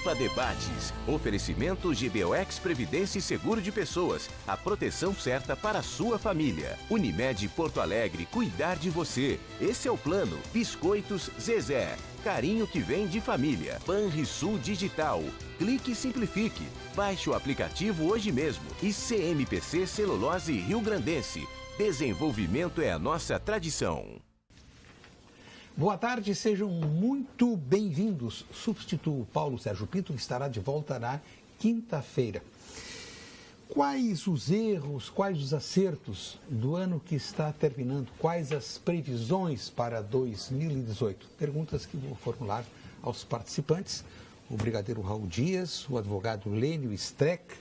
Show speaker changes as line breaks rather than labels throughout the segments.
Pampa Debates. Oferecimento GBOX Previdência e Seguro de Pessoas. A proteção certa para a sua família. Unimed Porto Alegre, cuidar de você. Esse é o plano. Biscoitos Zezé. Carinho que vem de família. Banrisul Digital. Clique e simplifique. Baixe o aplicativo hoje mesmo. E CMPC Celulose Rio Grandense. Desenvolvimento é a nossa tradição.
Boa tarde, sejam muito bem-vindos. Substituo Paulo Sérgio Pinto, que estará de volta na quinta-feira. Quais os erros, quais os acertos do ano que está terminando? Quais as previsões para 2018? Perguntas que vou formular aos participantes. O brigadeiro Raul Dias, o advogado Lênio Streck,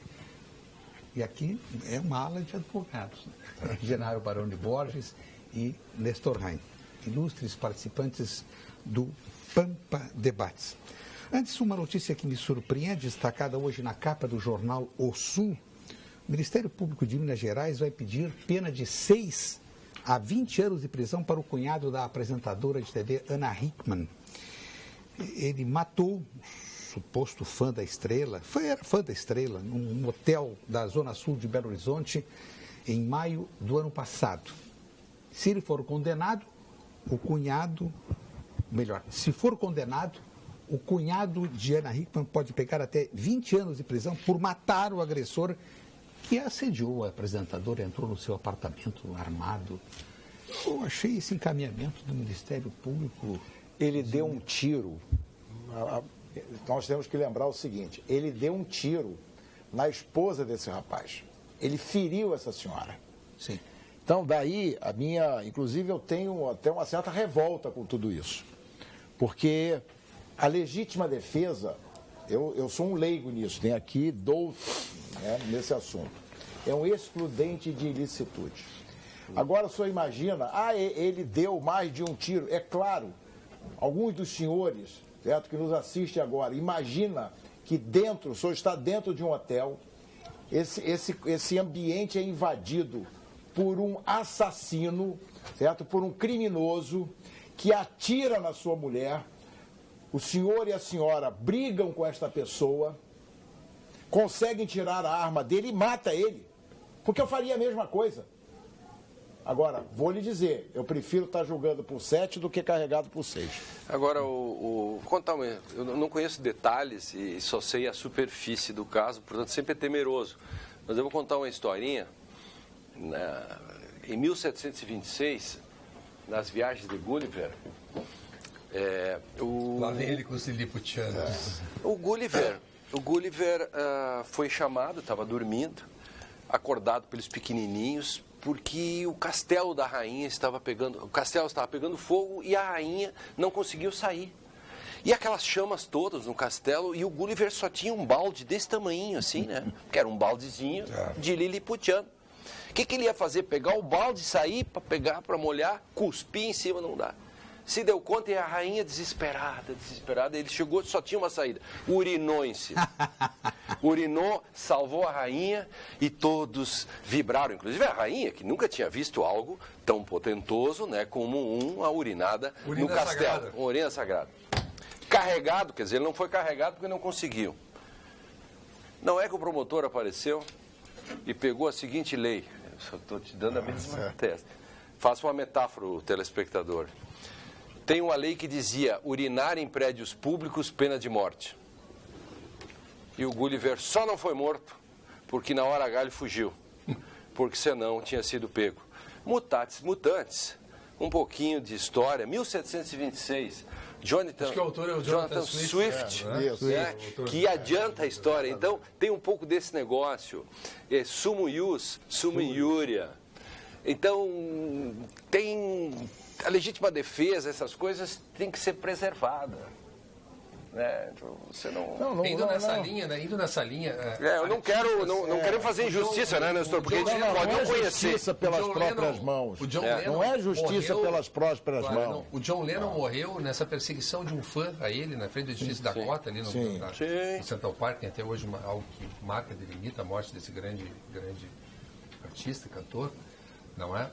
e aqui é uma ala de advogados, né? Genaro Baroni Borges e Nestor Rain, ilustres participantes do Pampa Debates. Antes, uma notícia que me surpreende, destacada hoje na capa do jornal O Sul. O Ministério Público de Minas Gerais vai pedir pena de 6 a 20 anos de prisão para o cunhado da apresentadora de TV Ana Hickman. Ele matou um suposto fã da Estrela, era fã da Estrela, num hotel da Zona Sul de Belo Horizonte, em maio do ano passado. Se ele for condenado, se for condenado, o cunhado de Ana Hickman pode pegar até 20 anos de prisão por matar o agressor que assediou a apresentadora, entrou no seu apartamento armado. Eu achei esse encaminhamento do Ministério Público...
Ele deu um tiro. Nós temos que lembrar o seguinte, ele deu um tiro na esposa desse rapaz. Ele feriu essa senhora.
Sim.
Então, daí, inclusive eu tenho até uma certa revolta com tudo isso. Porque a legítima defesa, eu sou um leigo nisso, tem aqui douto, né, nesse assunto. É um excludente de ilicitude. Agora, o senhor imagina, ele deu mais de um tiro. É claro, alguns dos senhores, certo, que nos assistem agora, imagina que o senhor está dentro de um hotel, esse ambiente é invadido por um assassino, certo? Por um criminoso que atira na sua mulher. O senhor e a senhora brigam com esta pessoa, conseguem tirar a arma dele e mata ele. Porque eu faria a mesma coisa. Agora, vou lhe dizer, eu prefiro estar julgando por 7 do que carregado por 6.
Agora, eu não conheço detalhes e só sei a superfície do caso, portanto sempre é temeroso. Mas eu vou contar uma historinha. Em 1726, nas viagens de Gulliver,
lá vem ele com os liliputianos.
O Gulliver foi chamado, estava dormindo, acordado pelos pequenininhos, porque o castelo da rainha estava pegando fogo e a rainha não conseguiu sair. E aquelas chamas todas no castelo, e o Gulliver só tinha um balde desse tamanhinho assim, né? Que era um baldezinho de liliputiano. O que ele ia fazer? Pegar o balde, sair para pegar, para molhar, cuspir em cima, não dá. Se deu conta e a rainha desesperada, ele chegou, só tinha uma saída, urinou em cima. Urinou, salvou a rainha e todos vibraram, inclusive a rainha, que nunca tinha visto algo tão potentoso, né, como uma urinada no castelo. Uma urina sagrada. Carregado, quer dizer, ele não foi carregado porque não conseguiu. Não é que o promotor apareceu e pegou a seguinte lei, eu só estou te dando a mesma testa. Faça uma metáfora, o telespectador. Tem uma lei que dizia urinar em prédios públicos, pena de morte. E o Gulliver só não foi morto porque na hora H ele fugiu, porque senão tinha sido pego. Mutatis mutandis, um pouquinho de história, 1726, Jonathan Swift, que adianta a história. Então, tem um pouco desse negócio, sumo ius, sumo iuria. Então, tem a legítima defesa, essas coisas tem que ser preservada. Você não...
Indo nessa linha...
eu não quero fazer injustiça, né, Nestor? Porque a gente pode não conhecer.
Justiça pelas próprias mãos. Não é justiça pelas próprias mãos.
O John Lennon morreu nessa perseguição de um fã a ele, na frente do edifício da Cota, ali no Central Park. Tem até hoje algo que marca, delimita a morte desse grande artista, cantor. não é?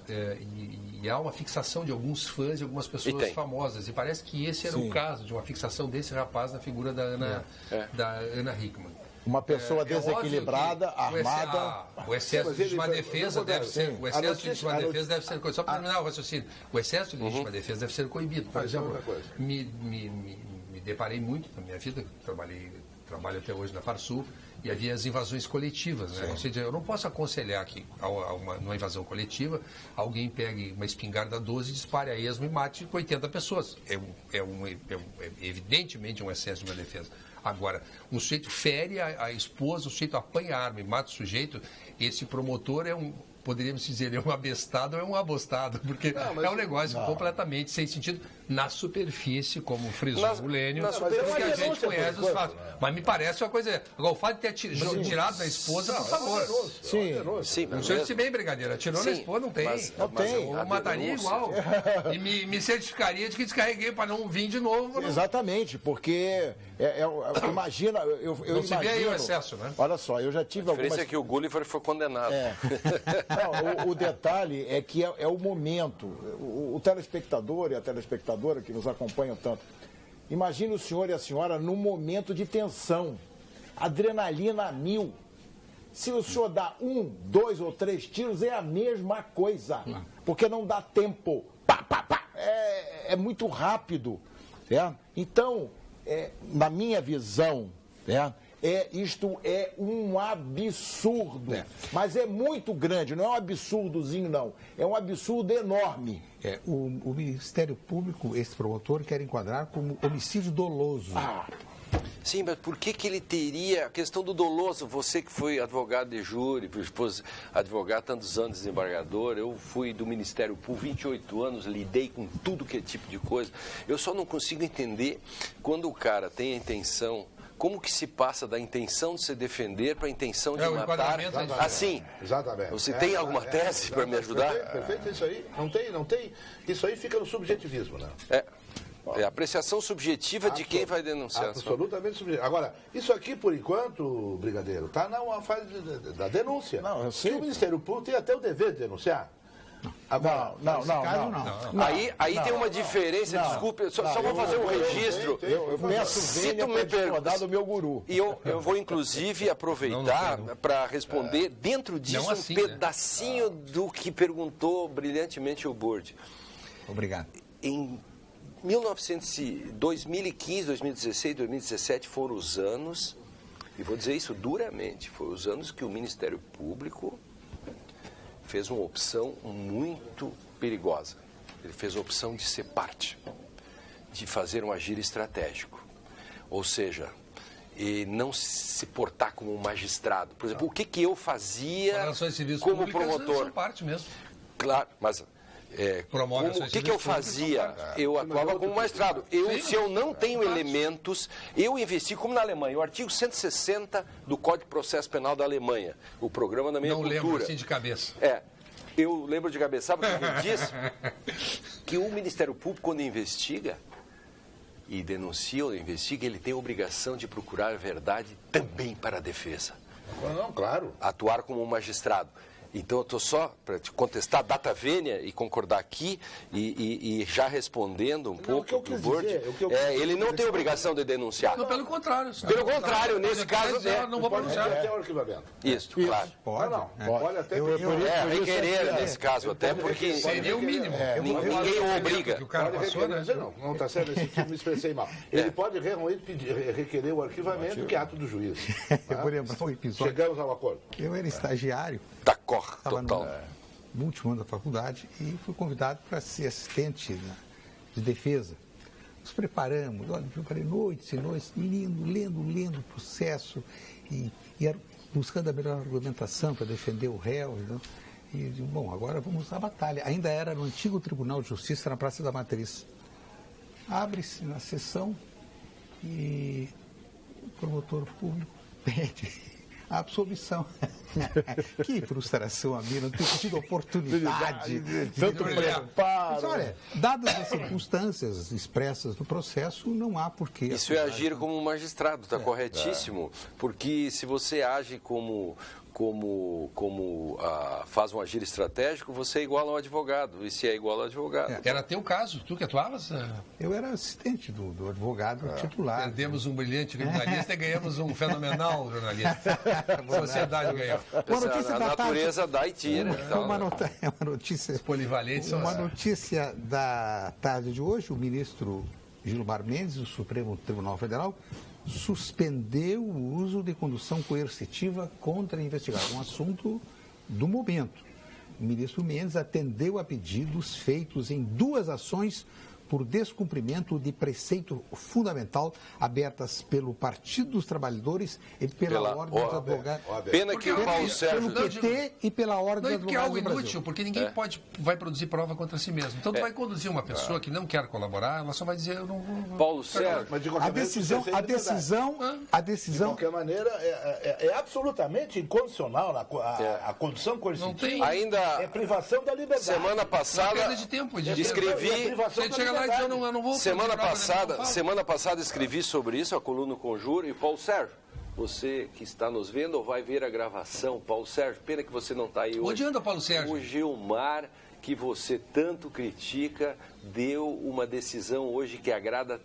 E há uma fixação de alguns fãs e algumas pessoas famosas. E parece que esse era o caso de uma fixação desse rapaz na figura da Ana Hickman.
Uma pessoa desequilibrada, armada.
O excesso de legítima defesa deve ser. O excesso de legítima defesa deve ser. Só para terminar o raciocínio. O excesso de legítima defesa deve ser coibido. Por exemplo, me deparei muito na minha vida, trabalho até hoje na Farsul, e havia as invasões coletivas. Né? Ou seja, eu não posso aconselhar que, numa invasão coletiva, alguém pegue uma espingarda 12 e dispare a esmo e mate 80 pessoas. É evidentemente um excesso de uma defesa. Agora, um sujeito fere a esposa, o sujeito apanha a arma e mata o sujeito, esse promotor poderíamos dizer, ele é um abestado ou é um abostado, porque é um negócio completamente sem sentido na superfície, como frisou o Lênio, porque a gente conhece os fatos. Mas me parece uma coisa... Agora, o fato de ter tirado da esposa, por favor.
Sim.
Não sei se bem, brigadeiro. Atirou na esposa, não tem.
Não tem.
Eu mataria igual. E me certificaria de que descarreguei para não vir de novo.
Exatamente, porque... imagina...
Não se vê aí o excesso, né?
Olha só, eu já tive algumas...
A diferença é que o Gulliver foi condenado.
Não, o detalhe é que é o momento. O telespectador e a telespectadora que nos acompanham tanto, imagine o senhor e a senhora num momento de tensão, adrenalina a 1000. Se o senhor dá 1, 2 ou 3 tiros, é a mesma coisa, porque não dá tempo. Pá, pá, pá. É muito rápido. Então, na minha visão, isto é um absurdo, mas é muito grande, não é um absurdozinho, não, é um absurdo enorme.
O Ministério Público, esse promotor, quer enquadrar como homicídio doloso.
Sim, mas por que ele teria a questão do doloso? Você que foi advogado de júri, advogado tantos anos, desembargador, eu fui do Ministério Público 28 anos, lidei com tudo que é tipo de coisa. Eu só não consigo entender quando o cara tem a intenção... Como que se passa da intenção de se defender para a intenção de matar? Assim.
Exatamente.
Você tem alguma tese para me ajudar?
Perfeito, isso aí. Não tem. Isso aí fica no subjetivismo, né?
É a apreciação subjetiva de quem vai denunciar.
Absolutamente subjetiva. Agora, isso aqui, por enquanto, brigadeiro, está na fase da denúncia.
Não, eu sei.
E o Ministério Público tem até o dever de denunciar.
Agora, não.
Aí tem uma diferença, desculpe, só vou fazer um registro.
Eu peço vênia para discordar do meu guru.
E eu vou, inclusive, aproveitar para responder dentro disso um pedacinho do que perguntou brilhantemente o Board.
Obrigado.
Em 2015, 2016, 2017 foram os anos, e vou dizer isso duramente, foram os anos que o Ministério Público fez uma opção muito perigosa. Ele fez a opção de ser parte, de fazer um agir estratégico. Ou seja, e não se portar como um magistrado. Por exemplo, o que eu fazia como promotor?
São parte mesmo.
Claro, mas... o que eu fazia? Eu atuava como magistrado. Se eu não tenho elementos, eu investi como na Alemanha. O artigo 160 do Código de Processo Penal da Alemanha, o programa da minha cultura.
Não lembro assim de cabeça.
Eu lembro de cabeça. Sabe o que ele diz? Que o Ministério Público, quando investiga e denuncia ou investiga, ele tem a obrigação de procurar a verdade também para a defesa.
Não, claro.
Atuar como um magistrado. Então, eu estou só para te contestar data vênia e concordar aqui e já respondendo um pouco do Board. Ele não tem obrigação de denunciar.
Não, pelo contrário.
Pelo contrário, nesse caso...
Não vou pronunciar.
Até o arquivamento.
Isso, claro.
Pode até...
requerer nesse caso, até porque...
Seria o mínimo.
Ninguém o obriga.
Que o cara passou, né?
Não está certo, me expressei mal. Ele pode realmente requerer o arquivamento, que é ato do juiz.
Eu vou lembrar um episódio.
Chegamos ao acordo.
Eu era estagiário.
Estava
no último ano da faculdade e fui convidado para ser assistente de defesa. Nos preparamos, preparei noites e noites, lendo o processo e buscando a melhor argumentação para defender o réu. Bom, agora vamos à batalha. Ainda era no antigo Tribunal de Justiça, na Praça da Matriz. Abre-se na sessão e o promotor público pede a absolvição. Que frustração a mim, não ter tido oportunidade.
Tanto preparo.
Mas olha, dadas as circunstâncias expressas no processo, não há porquê.
Isso é agir como um magistrado, está corretíssimo. Porque se você age como faz um agir estratégico, você é igual ao advogado. E se é igual ao advogado...
Era teu caso, tu que atuavas?
Eu era assistente do advogado titular.
Perdemos um brilhante jornalista e ganhamos um fenomenal jornalista. A sociedade ganhou.
A natureza dá e tira.
Uma notícia...
Polivalentes
Uma notícia da tarde de hoje, o ministro Gilmar Mendes, do Supremo Tribunal Federal, suspendeu o uso de condução coercitiva contra investigado, um assunto do momento. O ministro Mendes atendeu a pedidos feitos em 2 ações por descumprimento de preceito fundamental abertas pelo Partido dos Trabalhadores e pela Ordem dos Advogados.
Pena que o Paulo Sérgio...
Pelo PT e pela Ordem dos Advogados.
Que é algo inútil, porque ninguém vai produzir prova contra si mesmo. Então, tu vai conduzir uma pessoa que não quer colaborar, ela só vai dizer, eu não vou...
Paulo Sérgio...
Mas
a decisão...
De qualquer maneira, é absolutamente incondicional a condução coercitiva.
Ainda...
É privação da liberdade.
Semana passada...
Perda de tempo.
Escrevi...
Eu não vou
Semana passada escrevi sobre isso, a coluna Conjuro, e Paulo Sérgio, você que está nos vendo ou vai ver a gravação, Paulo Sérgio, pena que você não está aí hoje.
Onde anda, Paulo Sérgio?
O Gilmar, que você tanto critica, deu uma decisão hoje que agrada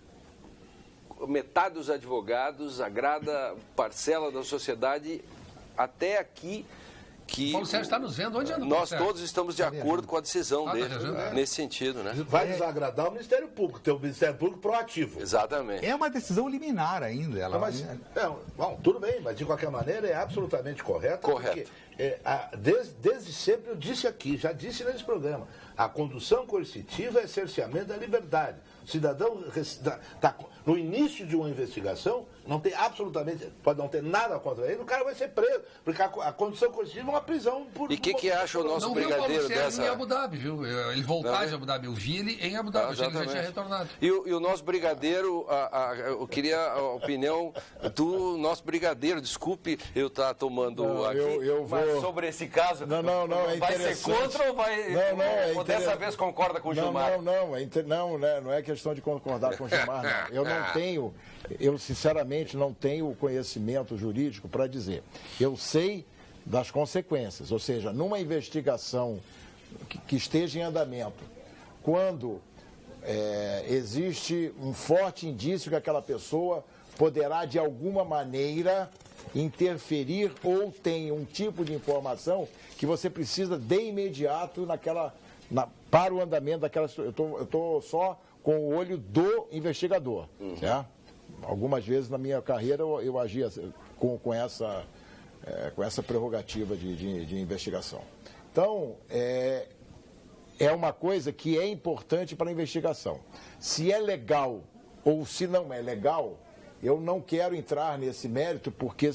metade dos advogados, agrada parcela da sociedade, até aqui... que
Paulo Sérgio está nos vendo. Onde anda o
nós todos estamos de acordo com a decisão dele, nesse sentido, né?
Vai desagradar o Ministério Público, ter o Ministério Público proativo.
Exatamente.
É uma decisão liminar ainda.
Bom, tudo bem, mas de qualquer maneira é absolutamente correto.
Correto.
Porque, desde sempre eu disse aqui, já disse nesse programa, a condução coercitiva é cerceamento da liberdade. O cidadão está no início de uma investigação, não tem absolutamente, pode não ter nada contra ele, o cara vai ser preso, porque a condução coercitiva é uma prisão por...
E o que acha o nosso brigadeiro dessa...
em Abu Dhabi, viu? Ele voltar de Abu Dhabi, eu vi ele em Abu Dhabi, ele já tinha retornado.
E o nosso brigadeiro, eu queria a opinião do nosso brigadeiro, desculpe eu estar tomando aqui, mas sobre esse caso,
não, é
vai ser contra ou vai... Ou dessa vez concorda com o Gilmar?
Não é questão de concordar com o Gilmar, não. Eu sinceramente não tenho o conhecimento jurídico para dizer. Eu sei das consequências, ou seja, numa investigação que esteja em andamento, quando existe um forte indício que aquela pessoa poderá de alguma maneira interferir ou tem um tipo de informação que você precisa de imediato para o andamento daquela... Eu estou só com o olho do investigador, certo? Algumas vezes na minha carreira eu agia com essa prerrogativa de investigação. Então, é uma coisa que é importante para a investigação. Se é legal ou se não é legal, eu não quero entrar nesse mérito, porque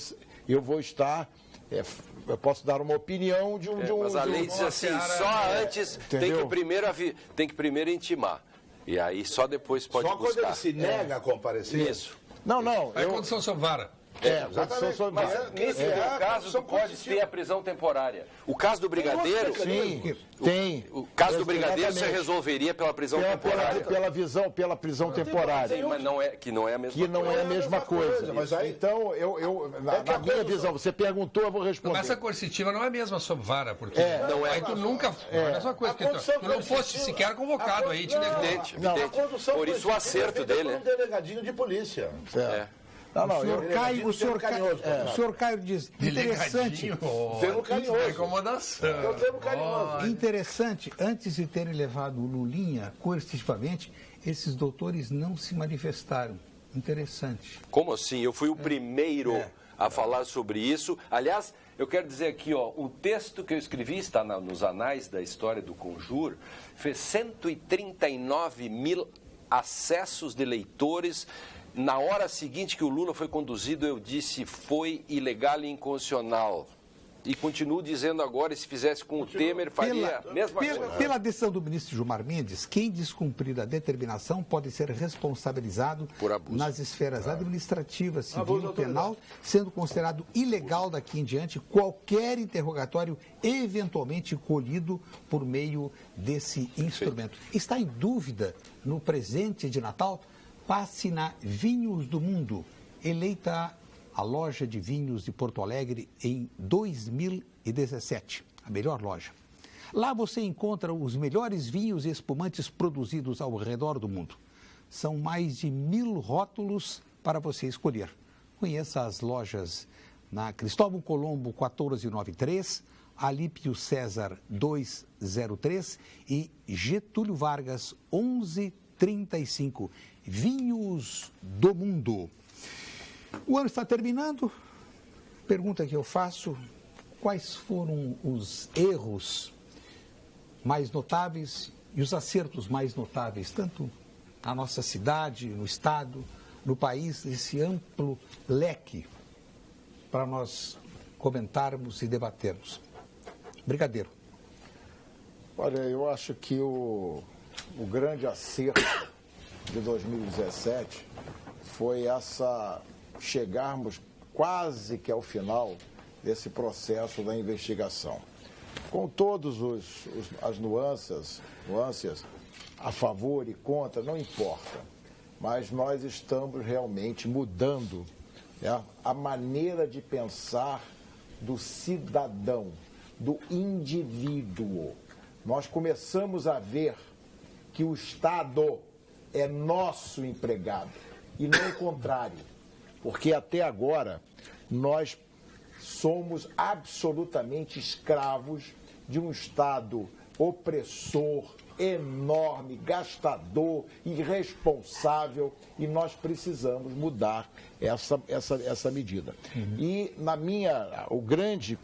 eu vou estar... eu posso dar uma opinião de um...
Mas a lei diz assim, só antes tem que primeiro intimar. E aí só depois pode buscar.
Só quando ele se nega a comparecer?
Isso.
Não.
É condição sob vara.
Exatamente.
Mas nesse caso, tu pode ter a prisão temporária. O caso do brigadeiro...
Sim, tem.
O caso do brigadeiro você resolveria pela prisão temporária.
Pela prisão temporária.
Sim, mas que não é a mesma coisa.
Que não é a mesma coisa.
Mas aí...
Então, na minha visão, você perguntou, eu vou responder.
Mas essa coercitiva não é a mesma sob vara, porque
não é.
Aí tu nunca... É a mesma coisa, porque tu não fosse sequer convocado aí, te negou.
Evidente. Por isso o acerto dele, né?
Um delegadinho de polícia.
O senhor Caio diz, interessante.
Termo carinhoso.
Incomodação.
É o termo carinhoso.
Interessante, antes de terem levado o Lulinha coercitivamente, esses doutores não se manifestaram. Interessante.
Como assim? Eu fui o primeiro a falar sobre isso. Aliás, eu quero dizer aqui, o texto que eu escrevi, está nos anais da história do Conjur, fez 139 mil acessos de leitores. Na hora seguinte que o Lula foi conduzido, eu disse, foi ilegal e inconstitucional. E continuo dizendo agora, se fizesse com o Temer, faria a mesma coisa.
Pela decisão do ministro Gilmar Mendes, quem descumprir a determinação pode ser responsabilizado
por abuso
nas esferas administrativas, civil e penal, sendo considerado ilegal daqui em diante qualquer interrogatório eventualmente colhido por meio desse instrumento. Está em dúvida no presente de Natal? Passe na Vinhos do Mundo, eleita a loja de vinhos de Porto Alegre em 2017, a melhor loja. Lá você encontra os melhores vinhos e espumantes produzidos ao redor do mundo. São mais de 1000 rótulos para você escolher. Conheça as lojas na Cristóvão Colombo 1493, Alípio César 203 e Getúlio Vargas 1135. Vinhos do mundo. O ano está terminando. Pergunta que eu faço: quais foram os erros mais notáveis e os acertos mais notáveis, tanto na nossa cidade, no estado, no país, esse amplo leque para nós comentarmos e debatermos? Brigadeiro.
Olha, eu acho que o grande acerto de 2017 foi chegarmos quase que ao final desse processo da investigação. Com todas as nuances a favor e contra, não importa, mas nós estamos realmente mudando, né, a maneira de pensar do cidadão, do indivíduo. Nós começamos a ver que o Estado é nosso empregado e não o contrário, porque até agora nós somos absolutamente escravos de um Estado opressor, enorme, gastador, irresponsável, e nós precisamos mudar essa medida. E o grande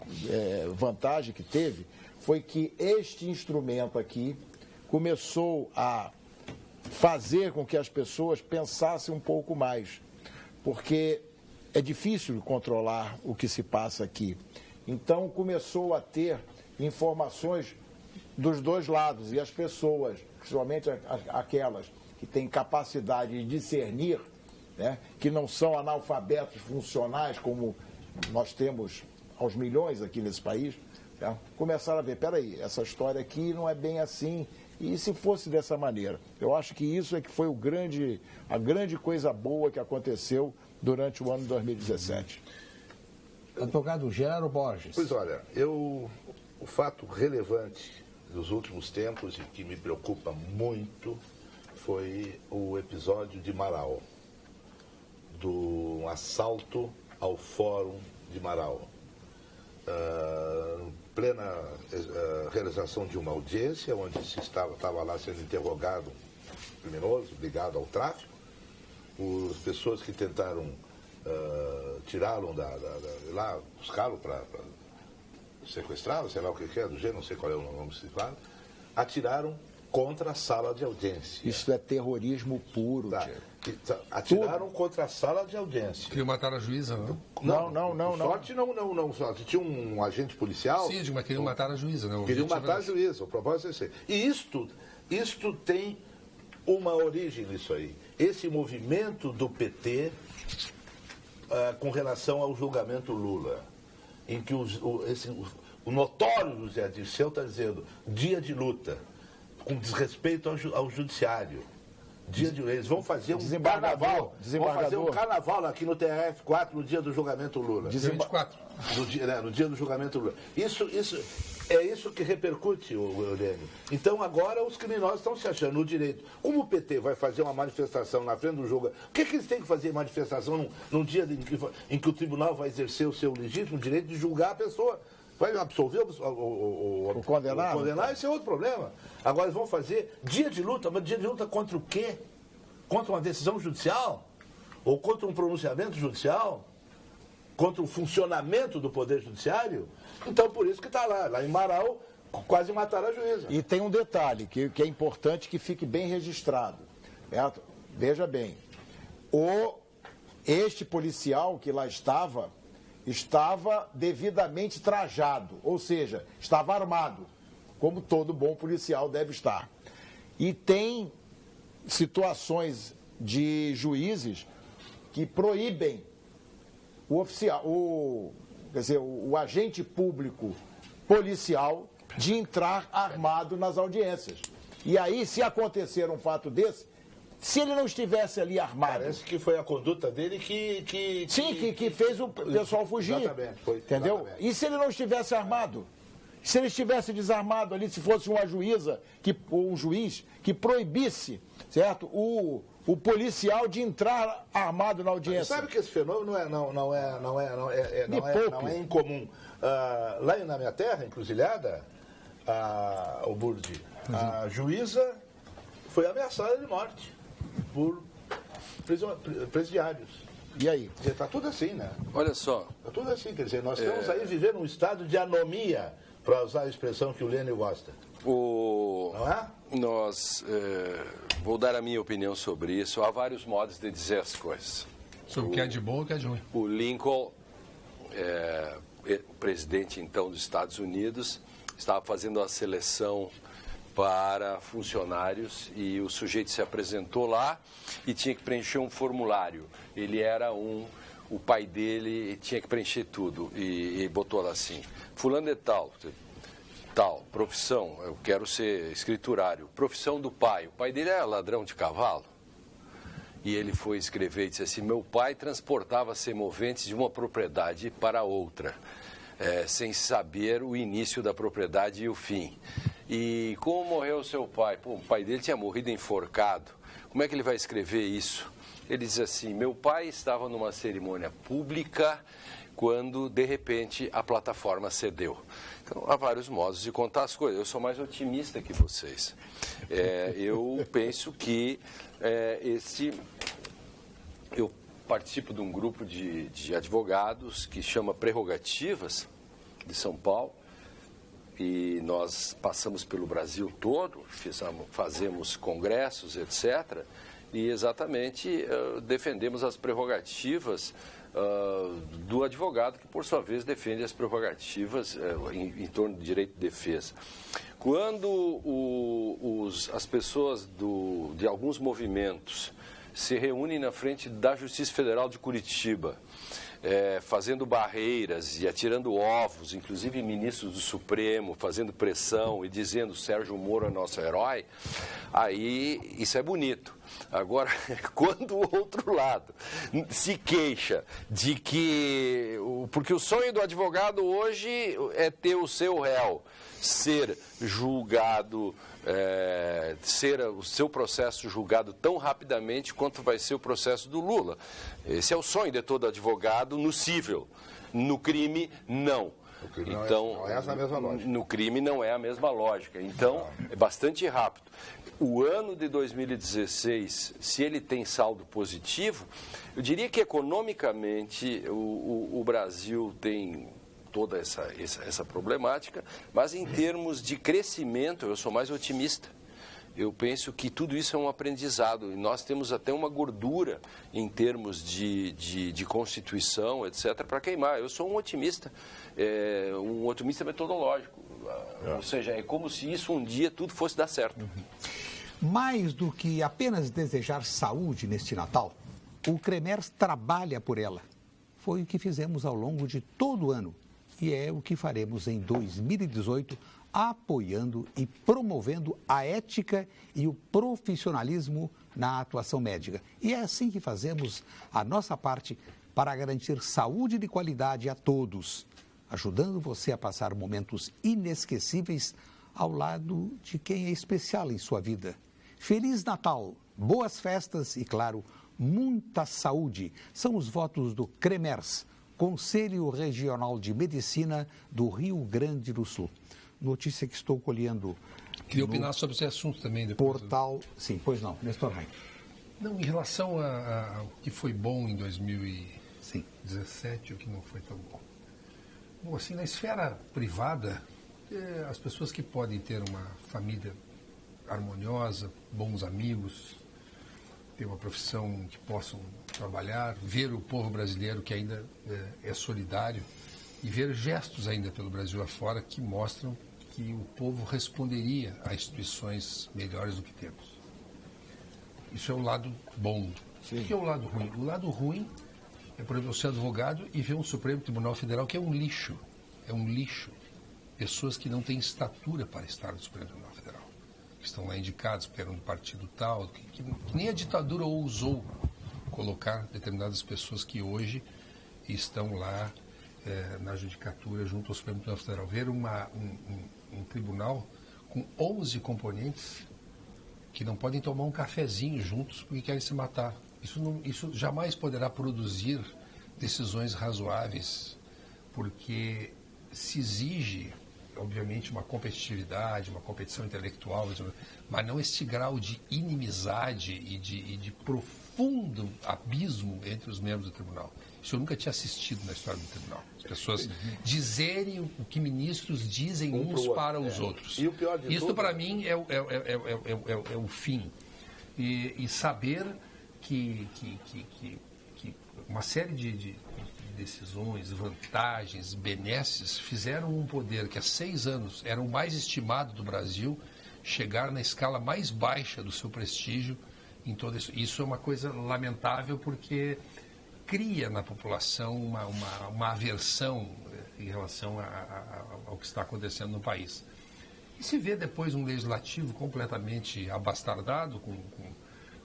vantagem que teve foi que este instrumento aqui começou a fazer com que as pessoas pensassem um pouco mais, porque é difícil controlar o que se passa aqui. Então começou a ter informações dos dois lados, e as pessoas, principalmente aquelas que têm capacidade de discernir, né, que não são analfabetos funcionais, como nós temos aos milhões aqui nesse país, né, começaram a ver, peraí, essa história aqui não é bem assim, e se fosse dessa maneira? Eu acho que isso é que foi a grande coisa boa que aconteceu durante o ano de 2017.
Advogado Gerardo Borges.
Pois olha, o fato relevante dos últimos tempos e que me preocupa muito foi o episódio de Marau, do assalto ao Fórum de Marau. Plena realização de uma audiência, onde estava lá sendo interrogado um criminoso ligado ao tráfico. As pessoas que tentaram tirá-lo lá, buscá-lo para sequestrá-lo, sei lá o que é, do jeito, não sei qual é o nome citado, atiraram contra a sala de audiência.
Isso é terrorismo puro,
Atiraram contra a sala de audiência.
Queriam matar a juíza, não?
Não. Sorte não. Sorte. Tinha um agente policial.
Sim, mas queriam matar a juíza, né?
Queriam matar a juíza, o propósito é esse. E isto tem uma origem nisso aí. Esse movimento do PT com relação ao julgamento Lula, em que o notório José Dirceu está dizendo dia de luta, com desrespeito ao judiciário. Eles vão fazer um carnaval. Vão fazer um carnaval aqui no TRF4 no dia do julgamento Lula.
24.
No dia do julgamento Lula. Isso que repercute, Eulênio. Então agora os criminosos estão se achando no direito. Como o PT vai fazer uma manifestação na frente do julgamento? O que eles têm que fazer manifestação num dia em que o tribunal vai exercer o seu legítimo direito de julgar a pessoa? Vai absolver o
condenado?
O condenar, esse é outro problema. Agora eles vão fazer dia de luta, mas dia de luta contra o quê? Contra uma decisão judicial? Ou contra um pronunciamento judicial? Contra o funcionamento do Poder Judiciário? Então, por isso que está lá em Marau, quase mataram a juíza.
E tem um detalhe que é importante que fique bem registrado. Veja bem, este policial que lá estava devidamente trajado, ou seja, estava armado, como todo bom policial deve estar. E tem situações de juízes que proíbem o agente público policial de entrar armado nas audiências. E aí, se acontecer um fato desse, Se ele não estivesse ali armado...
Parece que foi a conduta dele que
fez o pessoal fugir.
Exatamente.
Entendeu?
Exatamente.
E se ele não estivesse armado? Se ele estivesse desarmado ali, se fosse uma juíza ou um juiz que proibisse, certo, o policial de entrar armado na audiência.
Sabe que esse fenômeno não é incomum. Lá na minha terra, Encruzilhada, o Burdi, a juíza foi ameaçada de morte por presidiários.
E aí?
Está tudo assim, né?
Olha só.
Está tudo assim, quer dizer, nós estamos aí vivendo um estado de anomia, para usar a expressão que o Lênin gosta. Não é?
Vou dar a minha opinião sobre isso. Há vários modos de dizer as coisas.
Sobre o que é de bom e o que é de ruim.
O Lincoln, presidente então dos Estados Unidos, estava fazendo a seleção para funcionários e o sujeito se apresentou lá e tinha que preencher um formulário. Ele era o pai dele tinha que preencher tudo e botou lá assim, fulano de tal, profissão, eu quero ser escriturário, profissão do pai, o pai dele era ladrão de cavalo. E ele foi escrever e disse assim, meu pai transportava semoventes de uma propriedade para outra, sem saber o início da propriedade e o fim. E como morreu seu pai? Pô, o pai dele tinha morrido enforcado. Como é que ele vai escrever isso? Ele diz assim, meu pai estava numa cerimônia pública quando, de repente, a plataforma cedeu. Então, há vários modos de contar as coisas. Eu sou mais otimista que vocês. Eu penso que eu participo de um grupo de advogados que chama Prerrogativas, de São Paulo, e nós passamos pelo Brasil todo, fazemos congressos, etc., e exatamente defendemos as prerrogativas do advogado, que por sua vez defende as prerrogativas em torno do direito de defesa. Quando as pessoas de alguns movimentos se reúnem na frente da Justiça Federal de Curitiba, fazendo barreiras e atirando ovos, inclusive ministros do Supremo, fazendo pressão e dizendo Sérgio Moro é nosso herói, aí isso é bonito. Agora, quando o outro lado se queixa de que... Porque o sonho do advogado hoje é ter o seu réu ser julgado, ser o seu processo julgado tão rapidamente quanto vai ser o processo do Lula. Esse é o sonho de todo advogado no cível. No crime, não. Então,
não é essa a mesma lógica.
No crime não é a mesma lógica. Então, é bastante rápido. O ano de 2016, se ele tem saldo positivo, eu diria que economicamente o Brasil tem toda essa problemática, mas em termos de crescimento, eu sou mais otimista. Eu penso que tudo isso é um aprendizado e nós temos até uma gordura em termos de Constituição, etc., para queimar. Eu sou um otimista metodológico. Ou seja, é como se isso um dia tudo fosse dar certo.
Mais do que apenas desejar saúde neste Natal, o CREMERS trabalha por ela. Foi o que fizemos ao longo de todo o ano e é o que faremos em 2018, apoiando e promovendo a ética e o profissionalismo na atuação médica. E é assim que fazemos a nossa parte para garantir saúde de qualidade a todos, ajudando você a passar momentos inesquecíveis ao lado de quem é especial em sua vida. Feliz Natal, boas festas e, claro, muita saúde. São os votos do CREMERS, Conselho Regional de Medicina do Rio Grande do Sul. Notícia que estou colhendo.
Queria opinar sobre esse assunto também. Depois
portal, sim, pois não, Nestor Raim.
Não, em relação ao que foi bom em 2017 e o que não foi tão bom. Bom, assim, na esfera privada, as pessoas que podem ter uma família harmoniosa, bons amigos, ter uma profissão que possam trabalhar, ver o povo brasileiro que ainda é solidário e ver gestos ainda pelo Brasil afora que mostram que o povo responderia a instituições melhores do que temos. Isso é o lado bom. Sim. O que é o lado ruim? O lado ruim é, por exemplo, ser advogado e ver um Supremo Tribunal Federal que é um lixo. É um lixo. Pessoas que não têm estatura para estar no Supremo Tribunal Federal. que estão lá indicados, porque eram do partido tal, que nem a ditadura ousou colocar determinadas pessoas que hoje estão lá na judicatura junto ao Supremo Tribunal Federal. Ver um tribunal com 11 componentes que não podem tomar um cafezinho juntos porque querem se matar. Isso jamais poderá produzir decisões razoáveis, porque se exige, obviamente, uma competitividade, uma competição intelectual, mas não este grau de inimizade e de profundo abismo entre os membros do tribunal. Isso eu nunca tinha assistido na história do tribunal. As pessoas dizerem o que ministros dizem uns para os outros.
E o pior de
isso,
tudo,
para mim, é o fim. E saber que uma série de decisões, vantagens, benesses fizeram um poder que há 6 anos era o mais estimado do Brasil chegar na escala mais baixa do seu prestígio em todo isso. Isso é uma coisa lamentável porque cria na população uma aversão em relação ao que está acontecendo no país. E se vê depois um legislativo completamente abastardado,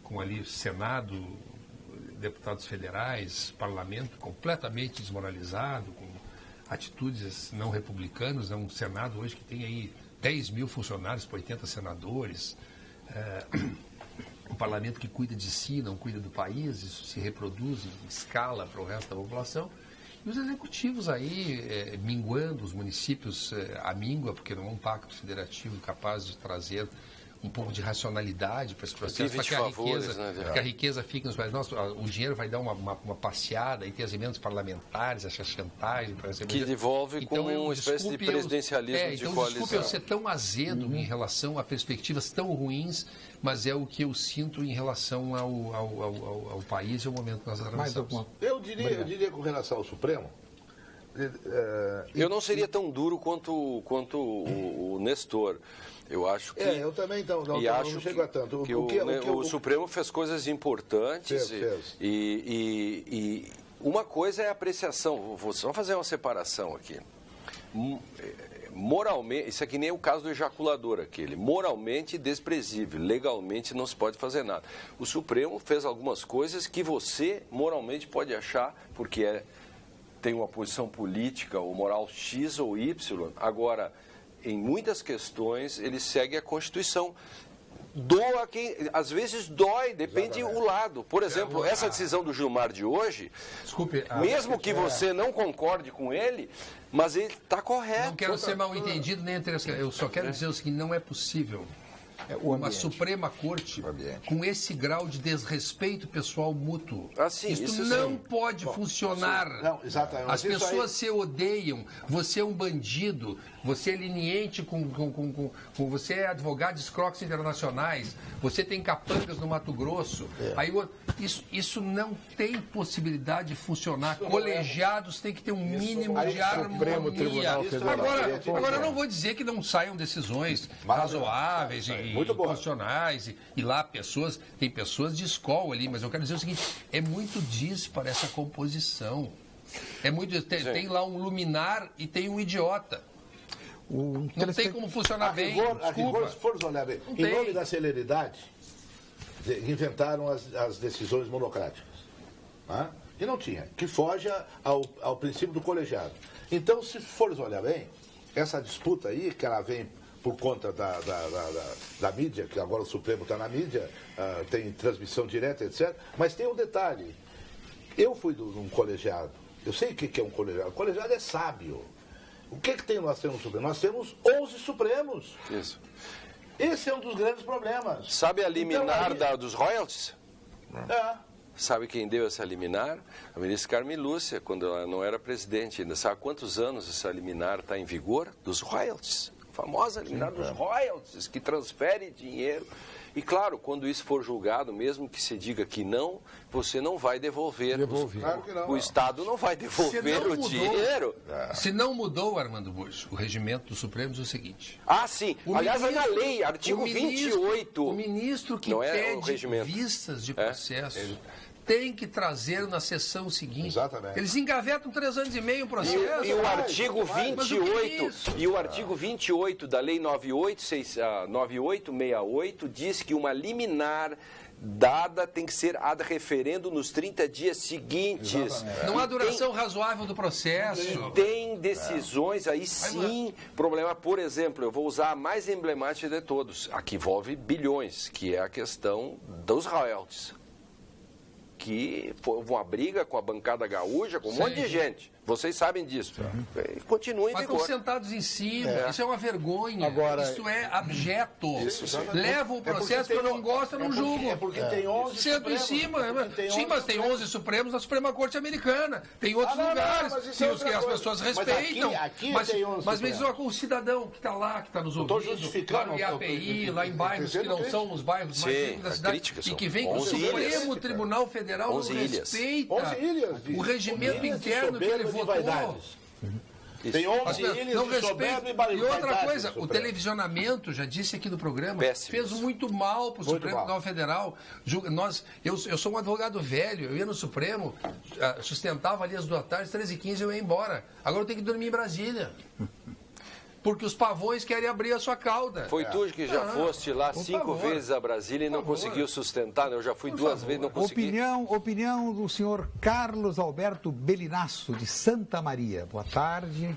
com ali Senado, deputados federais, parlamento completamente desmoralizado, com atitudes não republicanas, um Senado hoje que tem aí 10 mil funcionários por 80 senadores, um parlamento que cuida de si, não cuida do país, isso se reproduz em escala para o resto da população. E os executivos aí minguando, os municípios à míngua, porque não é um pacto federativo capaz de trazer um pouco de racionalidade para esse processo, para que a riqueza fique nos países. Nossa, o dinheiro vai dar uma passeada, e tem as emendas parlamentares, essa chantagem.
Que devolve então, como uma espécie de presidencialismo de coalizão.
Desculpe eu ser tão azedo em relação a perspectivas tão ruins, mas é o que eu sinto em relação ao país e ao momento que nós atravessamos.
Eu diria com relação ao Supremo,
eu não seria tão duro quanto o Nestor. Eu acho que...
eu também não chego a tanto.
O Supremo fez coisas importantes.
Fez.
E uma coisa é a apreciação. Vamos fazer uma separação aqui. Moralmente, isso aqui nem é o caso do ejaculador aquele. Moralmente desprezível. Legalmente não se pode fazer nada. O Supremo fez algumas coisas que você moralmente pode achar, porque tem uma posição política ou moral X ou Y. Agora, em muitas questões, ele segue a Constituição. Doa quem... Às vezes dói, depende do lado. Por exemplo, essa decisão do Gilmar de hoje, mesmo que você não concorde com ele, mas ele está correto.
Não quero ser mal entendido, nem interessante. Eu só quero dizer o seguinte, não é possível uma Suprema Corte com esse grau de desrespeito pessoal mútuo. Isso não pode funcionar.
Não, exatamente.
As pessoas se odeiam, você é um bandido, você é leniente você é advogado de escroques internacionais, você tem capangas no Mato Grosso. Aí, isso não tem possibilidade de funcionar. Colegiados têm que ter um mínimo de harmonia. Agora, eu não vou dizer que não saiam decisões razoáveis e constitucionais, e lá tem pessoas de escola ali, mas eu quero dizer o seguinte, é muito dispara essa composição. Tem lá um luminar e tem um idiota. Não tem como funcionar bem.
Se for olhar bem, em nome da celeridade, inventaram as decisões monocráticas. E não tinha, que foge ao princípio do colegiado. Então, se for olhar bem, essa disputa aí, que ela vem por conta da mídia, que agora o Supremo está na mídia, tem transmissão direta, etc. Mas tem um detalhe. Eu fui de um colegiado. Eu sei o que é um colegiado. O colegiado é sábio. O que nós temos no Supremo? Nós temos 11 Supremos.
Isso.
Esse é um dos grandes problemas.
Sabe a liminar dos royalties?
É.
Sabe quem deu essa liminar? A ministra Carmen Lúcia, quando ela não era presidente ainda. Sabe há quantos anos essa liminar está em vigor? Dos royalties. A famosa liminar dos royalties, que transfere dinheiro. E claro, quando isso for julgado, mesmo que se diga que não, você não vai devolver.
Claro que não.
O Estado não vai devolver o dinheiro.
Se não mudou, Armando Bursch, o regimento do Supremo diz o seguinte.
Sim. Aliás, é na lei, artigo 28.
O ministro que pede vistas de processo têm que trazer na sessão seguinte.
Exatamente.
Eles engavetam 3 anos e meio o processo.
E o artigo
Mas o que é
28,
isso?
e o artigo 28 da Lei 9868 diz que uma liminar dada tem que ser ad referendo nos 30 dias seguintes.
Não há duração razoável do processo.
Tem decisões, aí sim, problema. Por exemplo, eu vou usar a mais emblemática de todos, a que envolve bilhões, que é a questão dos royalties. Que foi uma briga com a bancada gaúcha, com um monte de gente. Vocês sabem disso. Continua em
Mas estão
vigor.
sentados em cima. Isso é uma vergonha.
Agora,
isso é abjeto. Leva o processo que eu não gosto, eu não julgo.
É porque tem 11
Sento em cima. Sim, mas tem 11 Supremos na Suprema Corte Americana. Tem outros lugares
mas isso
que
é outra
as
coisa.
pessoas
Mas
respeitam.
aqui
Mas
tem 11
me diz uma coisa, o cidadão que está lá, que está nos ouvindo,
justificando,
lá no IAPI, lá em bairros que não são os bairros mais ricos da cidade, e que vem com o
11 ilhas.
Supremo Tribunal Federal não
11 ilhas.
respeita
11 ilhas de-
o regimento
11 ilhas de
interno que ele
soberba e de
votou.
vaidades. Tem 11 ilhas
Não
de soberba e
respeito. E outra
vaidades,
coisa, o
Supremo.
televisionamento, já disse aqui no programa,
Péssimos.
fez muito mal para o Supremo
mal.
Tribunal Federal. Eu sou um advogado velho, eu ia no Supremo, sustentava ali às 14h, 13h15 eu ia embora. Agora eu tenho que dormir em Brasília. Porque os pavões querem abrir a sua cauda.
Foi tu que já foste lá
por
5
favor.
vezes a Brasília e não
favor.
conseguiu sustentar. Eu já fui 2 vezes e não consegui.
Opinião do senhor Carlos Alberto Belinasso, de Santa Maria. Boa tarde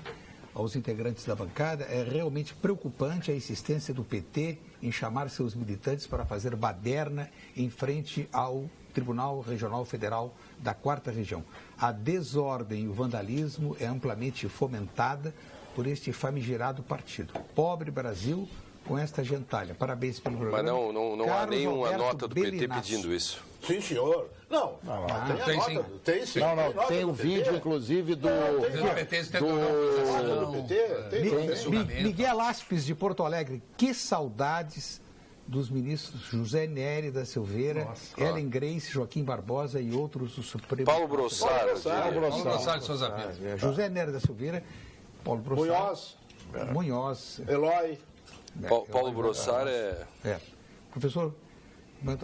aos integrantes da bancada. É realmente preocupante a insistência do PT em chamar seus militantes para fazer baderna em frente ao Tribunal Regional Federal da 4ª Região. A desordem e o vandalismo é amplamente fomentada por este famigerado partido. Pobre Brasil com esta gentalha. Parabéns pelo programa.
Mas não há
Carlos
nenhuma
Alberto
nota do PT
Belinasso.
pedindo isso.
Sim, senhor. Não, tem a
tem
nota.
sim.
Tem sim.
Não,
nota
tem
do
um
PT.
vídeo, inclusive, do...
O PT se tentou
Nota
não,
do PT. Tem.
Miguel Aspes, de Porto Alegre. Que saudades dos ministros José Nery da Silveira, Ellen Grace, Joaquim Barbosa e outros do Supremo.
Paulo Brossard.
Paulo Brossard de Souza Pinto.
José Nery da Silveira, Paulo Brossard.
Munhoz,
Munhoz.
Eloy.
Paulo Brossard é...
Professor,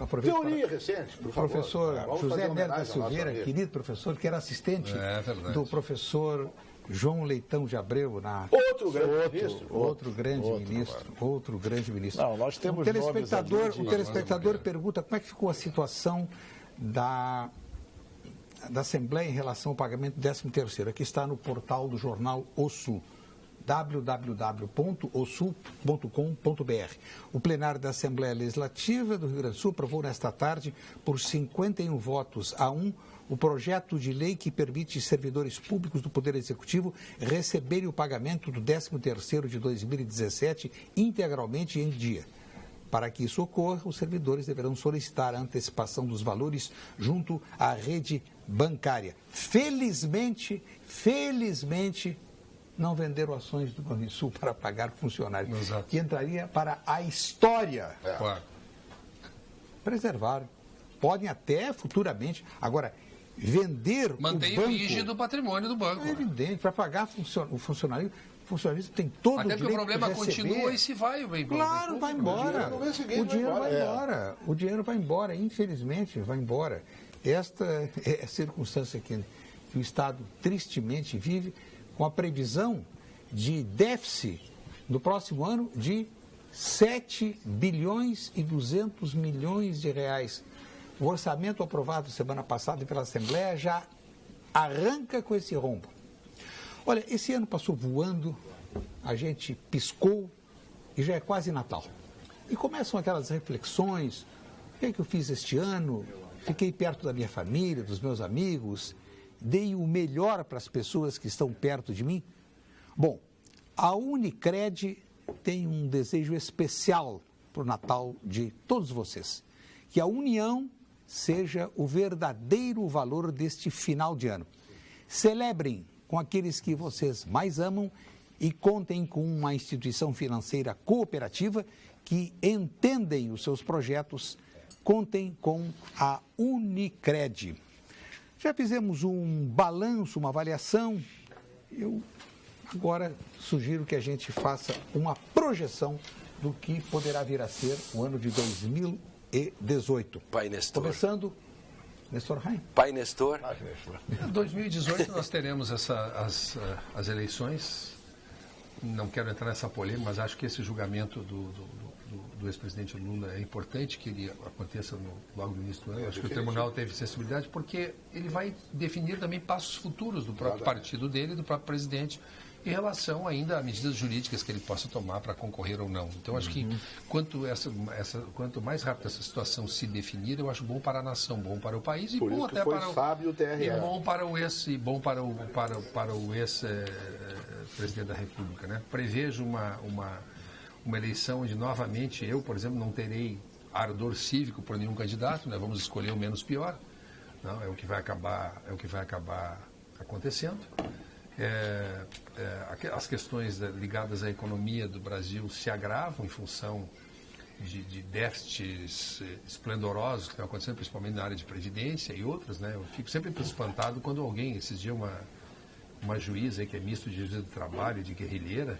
aproveito
Teoria recente, por favor.
professor
Vamos
José
fazer
Nery da
homenagem ao nosso
Silveira,
amigo.
querido professor, que era assistente
verdade.
do professor João Leitão de Abreu na...
Outro grande ministro.
Outro grande ministro.
Não, nós temos
o telespectador,
nomes ali de-
o telespectador pergunta como é que ficou a situação da Assembleia em relação ao pagamento do 13º. Aqui está no portal do jornal O Sul, www.osul.com.br. O plenário da Assembleia Legislativa do Rio Grande do Sul aprovou nesta tarde, por 51 votos a 1, o projeto de lei que permite servidores públicos do Poder Executivo receberem o pagamento do 13º de 2017 integralmente em dia. Para que isso ocorra, os servidores deverão solicitar a antecipação dos valores junto à rede bancária. Felizmente, não venderam ações do Banrisul para pagar funcionários,
Exato.
que entraria para a história.
Claro.
Preservar. Podem até futuramente. Agora, vender
Mantém
o banco...
rígido o patrimônio do banco.
É evidente, para pagar o funcionário tem todo
Até
o
porque o
direito
problema
de receber.
continua e se vai.
Claro, vai embora.
no mês seguinte
O dinheiro
vai
vai
embora.
embora. O dinheiro vai embora, infelizmente, vai embora. Esta é a circunstância que o Estado tristemente vive, com a previsão de déficit no próximo ano de 7 bilhões e 200 milhões de reais. O orçamento aprovado semana passada pela Assembleia já arranca com esse rombo. Olha, esse ano passou voando, a gente piscou e já é quase Natal. E começam aquelas reflexões: o que é que eu fiz este ano? Fiquei perto da minha família, dos meus amigos, dei o melhor para as pessoas que estão perto de mim? Bom, a Unicred tem um desejo especial para o Natal de todos vocês. Que a união seja o verdadeiro valor deste final de ano. Celebrem com aqueles que vocês mais amam e contem com uma instituição financeira cooperativa que entendem os seus projetos. Contem com a Unicred. Já fizemos um balanço, uma avaliação. Eu agora sugiro que a gente faça uma projeção do que poderá vir a ser o ano de 2018.
Pai Nestor.
Começando Nestor Rain.
Pai Nestor.
Em 2018 nós teremos as eleições. Não quero entrar nessa polêmica, mas acho que esse julgamento do ex-presidente Lula é importante que ele aconteça logo no início do ano. Acho que o tribunal teve sensibilidade porque ele vai definir também passos futuros do próprio partido dele e do próprio presidente em relação ainda a medidas jurídicas que ele possa tomar para concorrer ou não. Então, acho que quanto mais rápido essa situação se definir, eu acho bom para a nação, bom para o país e
Por
bom
isso que
até
foi
para
sábio o TRE.
E bom para o ex-presidente da República, né? Prevejo uma eleição onde novamente eu, por exemplo, não terei ardor cívico por nenhum candidato, né? Vamos escolher o menos pior. Não, é o que vai acabar acontecendo. As questões ligadas à economia do Brasil se agravam em função de déficits esplendorosos que estão acontecendo, principalmente na área de previdência e outras, né? Eu fico sempre espantado quando alguém, esses dias uma juíza aí, que é misto de juíza do trabalho e de guerrilheira,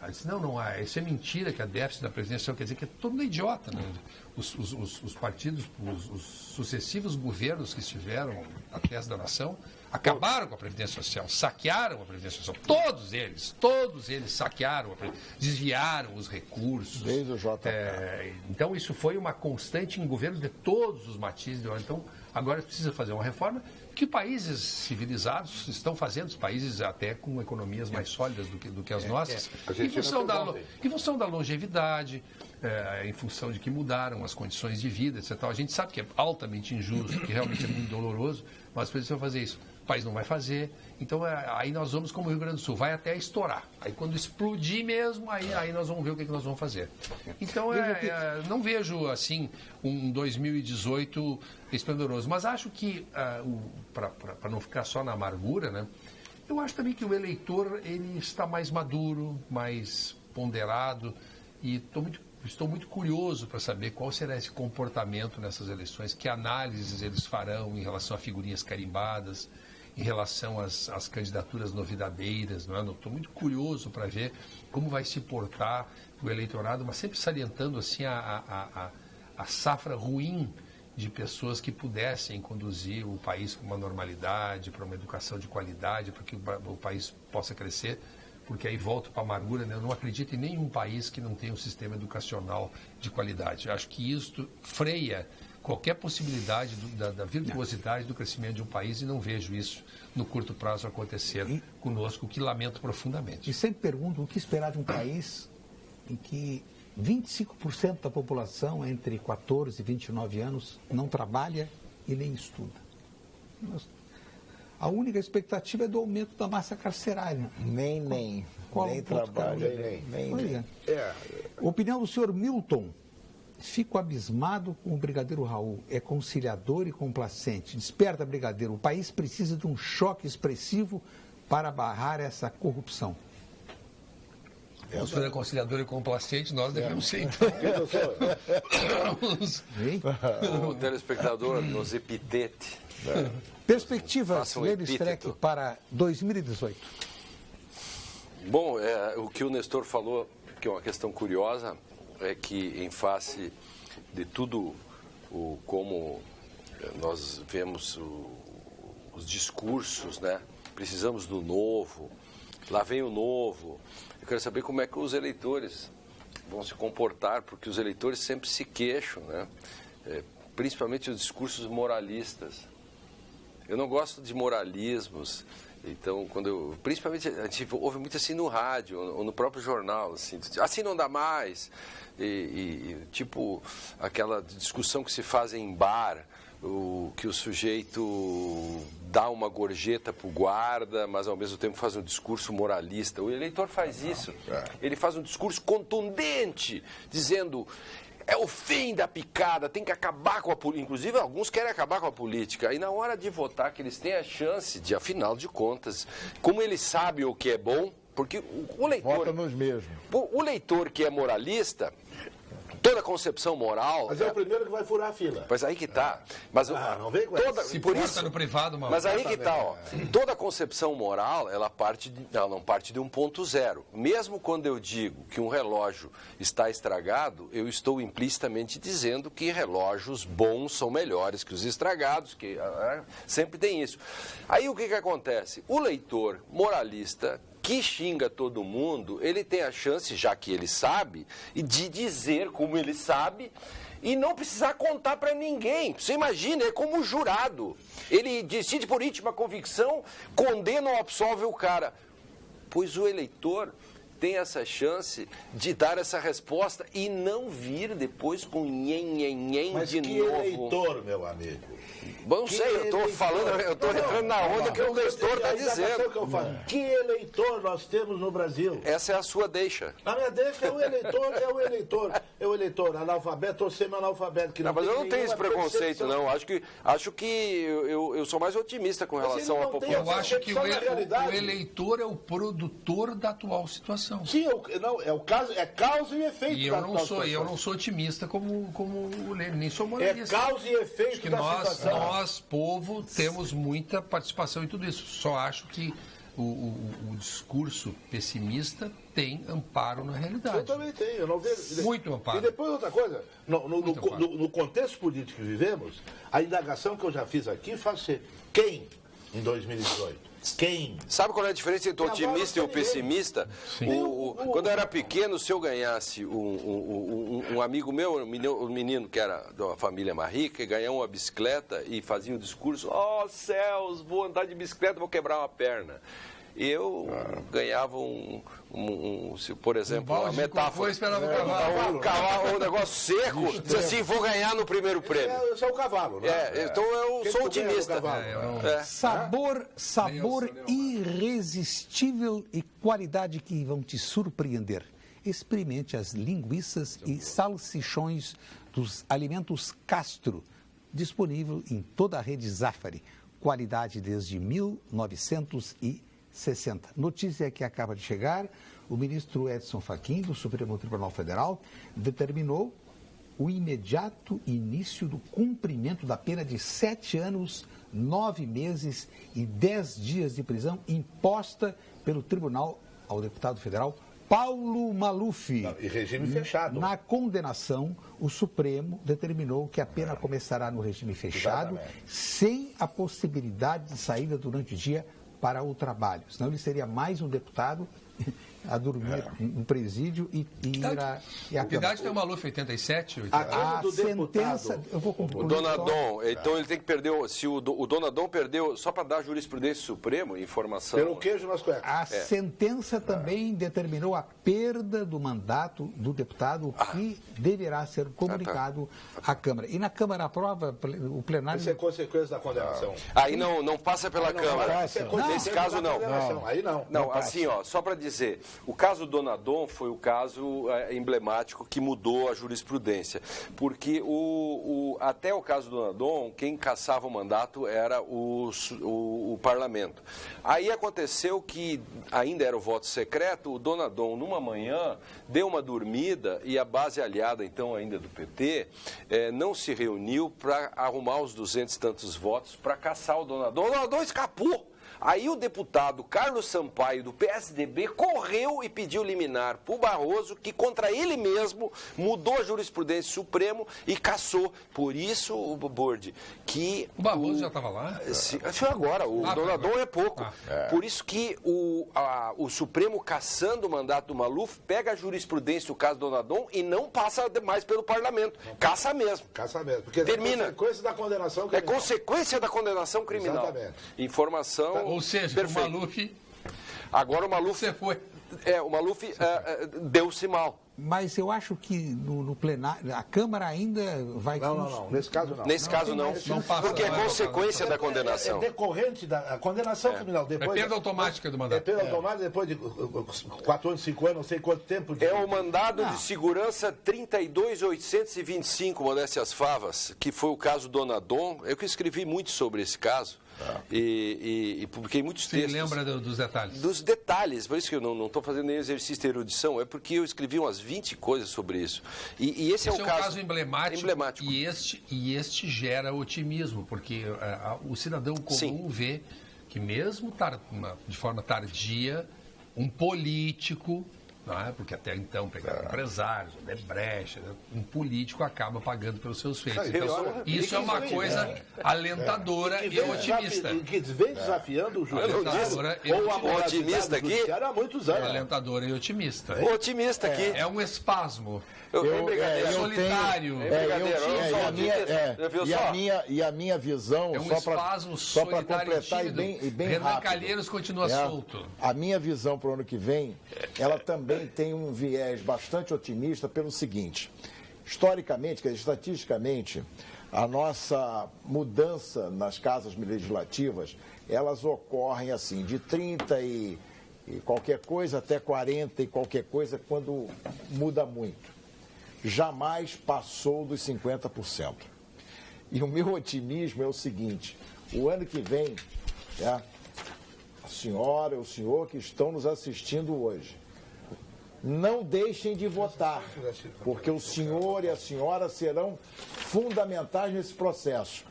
ela disse, não há, isso é mentira que a déficit da previdência, quer dizer que é todo mundo idiota, né? Os partidos, os sucessivos governos que estiveram à testa da nação, acabaram com a Previdência Social, saquearam a Previdência Social. Todos eles saquearam, desviaram os recursos.
Desde o JK.
Então, isso foi uma constante em governos de todos os matizes. Então, agora precisa fazer uma reforma que países civilizados estão fazendo, os países até com economias mais sólidas do que as nossas, em função da longevidade, em função de que mudaram as condições de vida, etc. A gente sabe que é altamente injusto, que realmente é muito doloroso, mas precisam fazer isso. O país não vai fazer, então aí nós vamos como o Rio Grande do Sul, vai até estourar. Aí quando explodir mesmo, aí nós vamos ver o que nós vamos fazer. Então não vejo assim um 2018 esplendoroso, mas acho que, para não ficar só na amargura, né, eu acho também que o eleitor ele está mais maduro, mais ponderado e estou muito curioso para saber qual será esse comportamento nessas eleições, que análises eles farão em relação a figurinhas carimbadas, em relação às candidaturas novidadeiras. Não é? Estou muito curioso para ver como vai se portar o eleitorado, mas sempre salientando assim, a safra ruim de pessoas que pudessem conduzir o país com uma normalidade, para uma educação de qualidade, para que o país possa crescer. Porque aí volto para a amargura, né? Eu não acredito em nenhum país que não tenha um sistema educacional de qualidade. Eu acho que isto freia qualquer possibilidade da virtuosidade do crescimento de um país e não vejo isso no curto prazo acontecer conosco, o que lamento profundamente.
E sempre pergunto o que esperar de um país em que 25% da população entre 14 e 29 anos não trabalha e nem estuda. A única expectativa é do aumento da massa carcerária.
Nem trabalha, nem.
Opinião do senhor Milton. Fico abismado com o brigadeiro Raul. É conciliador e complacente. Desperta, brigadeiro. O país precisa de um choque expressivo para barrar essa corrupção.
O senhor é conciliador e complacente, nós devemos ser, então.
O telespectador nos epitete.
Perspectivas, Lênin Streck, para 2018.
Bom, o que o Nestor falou, que é uma questão curiosa, é que em face de tudo como nós vemos os discursos, né? Precisamos do novo, lá vem o novo. Eu quero saber como é que os eleitores vão se comportar, porque os eleitores sempre se queixam, né? Principalmente os discursos moralistas. Eu não gosto de moralismos, então, principalmente, a gente ouve muito assim no rádio, ou no próprio jornal, assim não dá mais, tipo aquela discussão que se faz em bar, que o sujeito dá uma gorjeta para o guarda, mas ao mesmo tempo faz um discurso moralista. O eleitor faz isso, ele faz um discurso contundente, dizendo... É o fim da picada, tem que acabar com a política. Inclusive, alguns querem acabar com a política. E na hora de votar, que eles têm a chance de, afinal de contas, como eles sabem o que é bom, porque o leitor...
Vota nos mesmos.
O leitor que é moralista, toda concepção moral...
Mas é o primeiro que vai furar a fila.
Mas aí que tá. Mas
não vem com
toda,
essa.
Se
por
porta
isso,
no privado, mal.
mas aí que tá, ó. Toda concepção moral, ela não parte de um ponto zero. Mesmo quando eu digo que um relógio está estragado, eu estou implicitamente dizendo que relógios bons são melhores que os estragados, que sempre tem isso. Aí o que acontece? O leitor moralista que xinga todo mundo, ele tem a chance, já que ele sabe, de dizer como ele sabe e não precisar contar para ninguém. Você imagina, é como jurado. Ele decide por íntima convicção, condena ou absolve o cara. Pois o eleitor tem essa chance de dar essa resposta e não vir depois com nhen
Mas
de
que
novo.
Eleitor, meu amigo.
Bom, não sei, eu estou falando, eu estou entrando na onda que o leitor está dizendo.
Que eu falo. Que eleitor nós temos no Brasil?
Essa é a sua deixa.
A minha deixa é o eleitor, analfabeto ou semi-analfabeto. Que
Não, mas eu não tenho esse
nenhuma
preconceito,
percepção.
não. Acho que eu sou mais otimista com relação
ele
à
não tem
população.
Eu acho que
na realidade.
o eleitor é o produtor da atual situação.
Sim, é o caso, é causa e efeito.
E eu não sou otimista como o Lênin, nem sou moralista.
É causa e efeito
Acho que
da
nós,
situação.
povo, temos muita participação em tudo isso. Só acho que o discurso pessimista tem amparo na realidade.
Eu também tenho, eu não vejo.
Muito amparo.
E depois outra coisa,
Muito amparo.
no contexto político que vivemos, a indagação que eu já fiz aqui faz ser quem em 2018? Quem?
Sabe qual é a diferença entre o otimista e o pessimista? Quando eu era pequeno, se eu ganhasse um amigo meu, um menino que era de uma família mais rica, ganhava uma bicicleta e fazia um discurso: ó céus, vou andar de bicicleta, vou quebrar uma perna. Eu ganhava por exemplo, uma metáfora.
Esperava o
Um negócio seco, diz assim, vou ganhar no primeiro prêmio.
Esse é o cavalo, né?
Então eu sou otimista.
Sabor irresistível e qualidade que vão te surpreender. Experimente as linguiças e salsichões dos Alimentos Castro, disponível em toda a rede Zafari. Qualidade desde 1960. Notícia que acaba de chegar: o ministro Edson Fachin, do Supremo Tribunal Federal, determinou o imediato início do cumprimento da pena de 7 anos, 9 meses e 10 dias de prisão imposta pelo tribunal ao deputado federal Paulo Maluf.
E regime fechado.
Na condenação, o Supremo determinou que a pena começará no regime fechado, sem a possibilidade de saída durante o dia para o trabalho. Senão ele seria mais um deputado a dormir no presídio e ir à
Que idade tem o Maluf? 87?
A sentença, eu vou concluir.
O Donadon, então ele tem que perder, se o Donadon perdeu, só para dar jurisprudência Supremo, informação...
Pelo queijo nas cuecas.
A sentença também determinou a perda do mandato do deputado, o que deverá ser comunicado à Câmara. E na Câmara aprova, o plenário...
Isso é consequência da condenação.
Aí não passa pela Câmara. Nesse caso, não.
Aí não.
Não, assim, só para dizer, o caso Donadon foi o caso emblemático que mudou a jurisprudência, porque até o caso Donadon, quem caçava o mandato era o parlamento. Aí aconteceu que ainda era o voto secreto, o Donadon, numa manhã, deu uma dormida e a base aliada, então, ainda do PT, não se reuniu para arrumar os 200 e tantos votos para caçar o Donadon. O Donadon escapou. Aí o deputado Carlos Sampaio, do PSDB, correu e pediu liminar para o Barroso, que contra ele mesmo mudou a jurisprudência Supremo e cassou. Por isso, Borde, que...
O Barroso já estava lá?
Foi agora, o Donadon é pouco. Por isso que o Supremo, cassando o mandato do Maluf, pega a jurisprudência do caso Donadon e não passa mais pelo parlamento. Caça mesmo.
Caça mesmo. Porque
termina.
É consequência da condenação criminal.
É consequência da condenação criminal.
Exatamente.
Informação...
Ou seja,
perfeito.
O Maluf...
Agora o Maluf...
Você foi.
O Maluf deu-se mal.
Mas eu acho que no plenário, a Câmara ainda vai...
Não. Nesse caso, não.
Nesse caso, não. Porque é consequência da condenação.
É decorrente da condenação criminal.
É perda automática do mandato.
É perda automática depois de 4 anos, 5 anos, não sei quanto tempo.
É o mandado de segurança 32.825, modéstia às favas, que foi o caso Donadon. Eu que escrevi muito sobre esse caso. e publiquei muitos textos.
Você lembra dos detalhes?
Dos detalhes, por isso que eu não estou fazendo nenhum exercício de erudição, é porque eu escrevi umas 20 coisas sobre isso. E esse é um caso
emblemático. E este gera otimismo, porque o cidadão comum vê que mesmo de forma tardia, um político, não é? Porque até então pegaram empresários, Odebrecht, um político acaba pagando pelos seus feitos. Então, isso é uma coisa alentadora e otimista.
Que vem desafiando o juiz.
Ou a otimista aqui?
Há muitos anos.
Alentadora e otimista.
O otimista aqui.
É um espasmo.
Solitário.
E a minha visão,
é um
só para completar e bem
Renan
rápido.
Calheiros continua solto.
A minha visão para o ano que vem, ela também tem um viés bastante otimista pelo seguinte: historicamente, estatisticamente, a nossa mudança nas casas legislativas, elas ocorrem assim, de 30 e qualquer coisa até 40 e qualquer coisa, quando muda muito. Jamais passou dos 50%. E o meu otimismo é o seguinte: o ano que vem, a senhora, o senhor que estão nos assistindo hoje, não deixem de votar, porque o senhor e a senhora serão fundamentais nesse processo.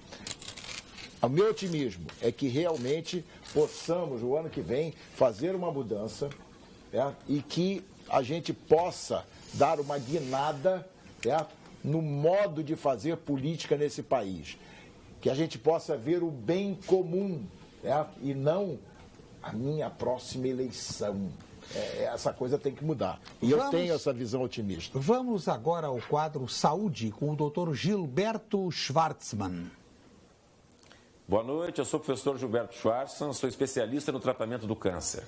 O meu otimismo é que realmente possamos, o ano que vem, fazer uma mudança e que a gente possa dar uma guinada no modo de fazer política nesse país. Que a gente possa ver o bem comum e não a minha próxima eleição. Essa coisa tem que mudar. E eu tenho essa visão otimista.
Vamos agora ao quadro Saúde com o Dr. Gilberto Schwartzmann.
Boa noite, eu sou o professor Gilberto Schwartzmann, sou especialista no tratamento do câncer.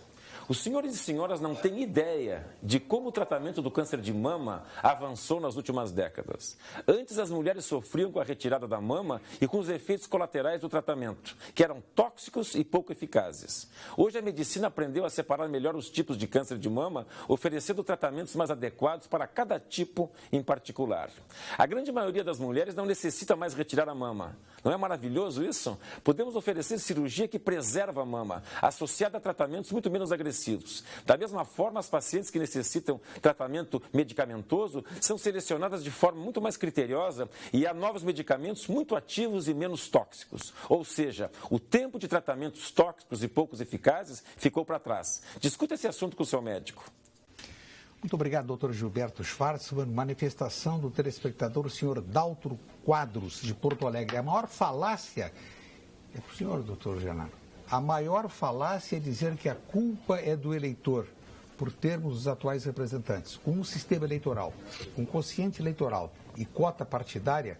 Os senhores e senhoras não têm ideia de como o tratamento do câncer de mama avançou nas últimas décadas. Antes, as mulheres sofriam com a retirada da mama e com os efeitos colaterais do tratamento, que eram tóxicos e pouco eficazes. Hoje, a medicina aprendeu a separar melhor os tipos de câncer de mama, oferecendo tratamentos mais adequados para cada tipo em particular. A grande maioria das mulheres não necessita mais retirar a mama. Não é maravilhoso isso? Podemos oferecer cirurgia que preserva a mama, associada a tratamentos muito menos agressivos. Da mesma forma, as pacientes que necessitam tratamento medicamentoso são selecionadas de forma muito mais criteriosa e há novos medicamentos muito ativos e menos tóxicos. Ou seja, o tempo de tratamentos tóxicos e poucos eficazes ficou para trás. Discuta esse assunto com o seu médico.
Muito obrigado, doutor Gilberto Schwartzmann. Manifestação do telespectador, o senhor Daltro Quadros, de Porto Alegre. A maior falácia é para o senhor, doutor Genaro. A maior falácia é dizer que a culpa é do eleitor por termos os atuais representantes. Com um sistema eleitoral, com quociente eleitoral e cota partidária,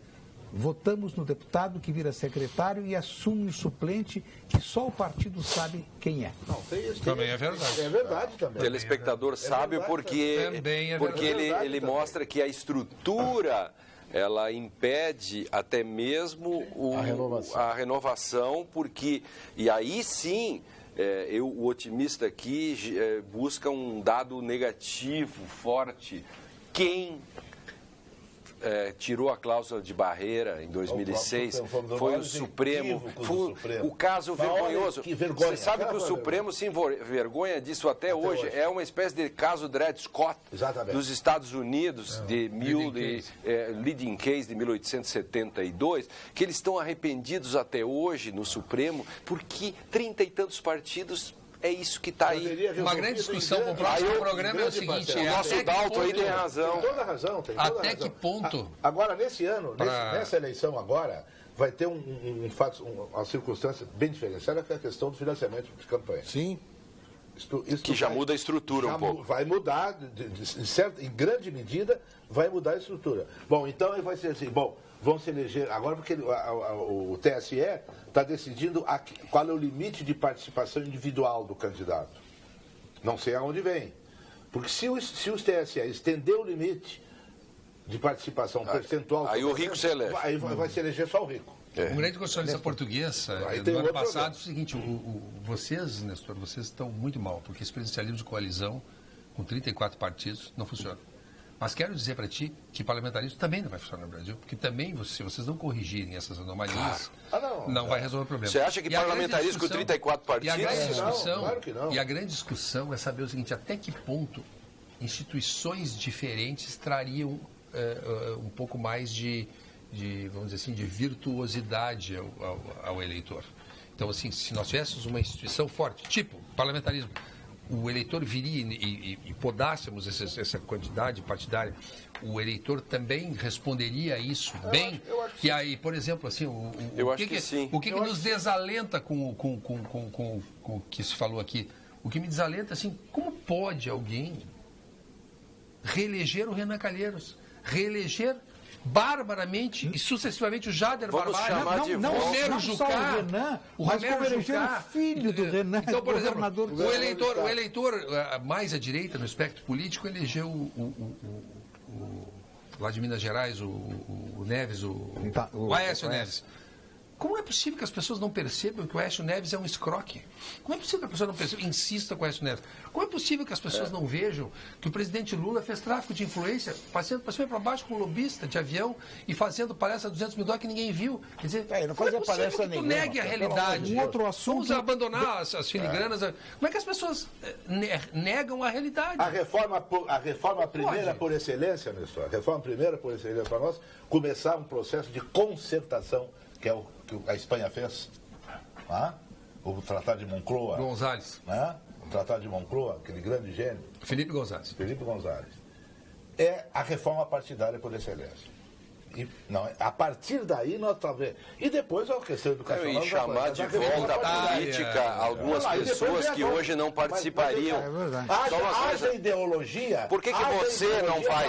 votamos no deputado que vira secretário e assume o suplente que só o partido sabe quem é.
Não,
também é verdade.
É verdade também.
O telespectador sabe porque ele mostra que a estrutura ela impede até mesmo a renovação, porque, e aí sim, o otimista aqui busca um dado negativo forte. Quem tirou a cláusula de barreira em 2006 foi o Supremo. O caso vergonhoso. Você sabe que o Supremo se envergonha disso até hoje. É uma espécie de caso Dred Scott dos Estados Unidos, leading case de 1872, que eles estão arrependidos até hoje no Supremo, porque 30 e tantos partidos... É isso que está aí.
Uma grande discussão para o próximo programa é o seguinte...
O nosso Dalton aí tem razão.
Tem toda a razão.
Até que ponto...
Agora, nesse ano, nessa eleição agora, vai ter uma circunstância bem diferenciada, que é a questão do financiamento de campanha.
Sim.
Que já muda a estrutura um pouco.
Vai mudar, em grande medida, vai mudar a estrutura. Bom, então vai ser assim, vão se eleger, agora porque o TSE está decidindo qual é o limite de participação individual do candidato. Não sei aonde vem. Porque se o TSE estender o limite de participação percentual...
Aí o rico se elege.
Aí vai se eleger só o rico.
Um grande constitucionalista português, no ano passado, é o seguinte, vocês, Nestor, vocês estão muito mal, porque esse presidencialismo de coalizão, com 34 partidos, não funciona. Mas quero dizer para ti que parlamentarismo também não vai funcionar no Brasil, porque também, se vocês não corrigirem essas anomalias, não vai resolver o problema.
Você acha que parlamentarismo com 34 partidos?
E a grande discussão é saber o seguinte, até que ponto instituições diferentes trariam um pouco mais de, vamos dizer assim, de virtuosidade ao eleitor. Então, assim, se nós tivéssemos uma instituição forte, tipo parlamentarismo, o eleitor viria e podássemos essa quantidade partidária, o eleitor também responderia a isso bem. E aí, por exemplo, assim, o que nos desalenta com o que se falou aqui? O que me desalenta, assim, como pode alguém reeleger o Renan Calheiros, reeleger barbaramente e sucessivamente o Jader Barbalho,
não só o Renan, mas como eleger o filho do Renan.
Então, por exemplo, o eleitor mais à direita no espectro político elegeu lá de Minas Gerais, o Neves, o Aécio Neves. Como é possível que as pessoas não percebam que o Aécio Neves é um escroque? Como é possível que a pessoa não perceba, insista com o Aécio Neves? Como é possível que as pessoas não vejam que o presidente Lula fez tráfico de influência, passando para baixo com um lobista de avião e fazendo palestra de $200 mil que ninguém viu? Quer dizer,
não fazia palestra nenhuma.
Negue a realidade.
Um outro assunto...
Vamos abandonar as filigranas. Como é que as pessoas negam a realidade?
A reforma primeira por excelência, Nestor, a reforma primeira por excelência para nós, começar um processo de concertação, que é o que a Espanha fez, o Tratado de Moncloa.
González.
O Tratado de Moncloa, aquele grande gênio.
Felipe González.
É a reforma partidária por excelência. A partir daí nós talvez... E depois a questão educacional...
E chamar de volta à política algumas pessoas que hoje não participariam.
Haja ideologia...
Por que você não vai?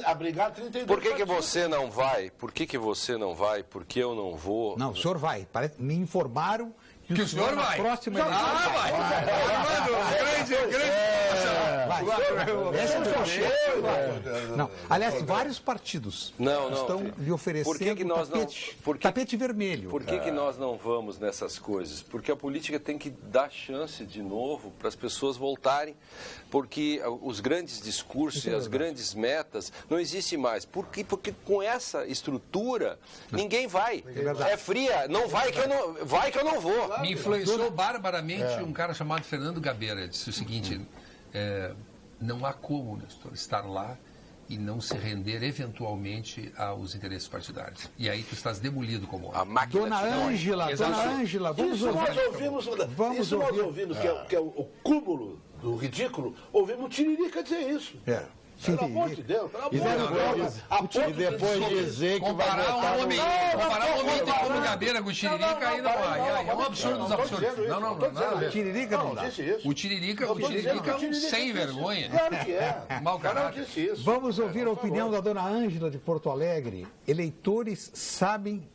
Abrigar 32
Por que você não vai? Por que você não vai? Por que eu não vou?
Não, o senhor vai. Me informaram
que o senhor vai.
Próxima
vai.
Não. Aliás, vários partidos estão lhe oferecendo tapete vermelho.
Por que nós não vamos nessas coisas? Porque a política tem que dar chance de novo para as pessoas voltarem, porque os grandes discursos e as grandes metas não existem mais. Porque com essa estrutura ninguém vai. É fria, não vai que eu não vou.
Me influenciou barbaramente um cara chamado Fernando Gabeira. Disse o seguinte, não há como, Nestor, estar lá e não se render eventualmente aos interesses partidários. E aí tu estás demolido como homem.
A máquina Dona Ângela, vamos ouvir.
Isso nós ouvimos, que é o cúmulo do ridículo, ouvimos o Tiririca dizer isso. Pelo amor de Deus,
E depois dizer que vai
comparar um homem como o Gabeira com o Tiririca ainda é um absurdo dos absurdos. Não.
O Tiririca não dá.
O Tiririca é um sem vergonha.
Claro que é.
Mau caráter.
Vamos ouvir a opinião da Dona Ângela de Porto Alegre. Eleitores sabem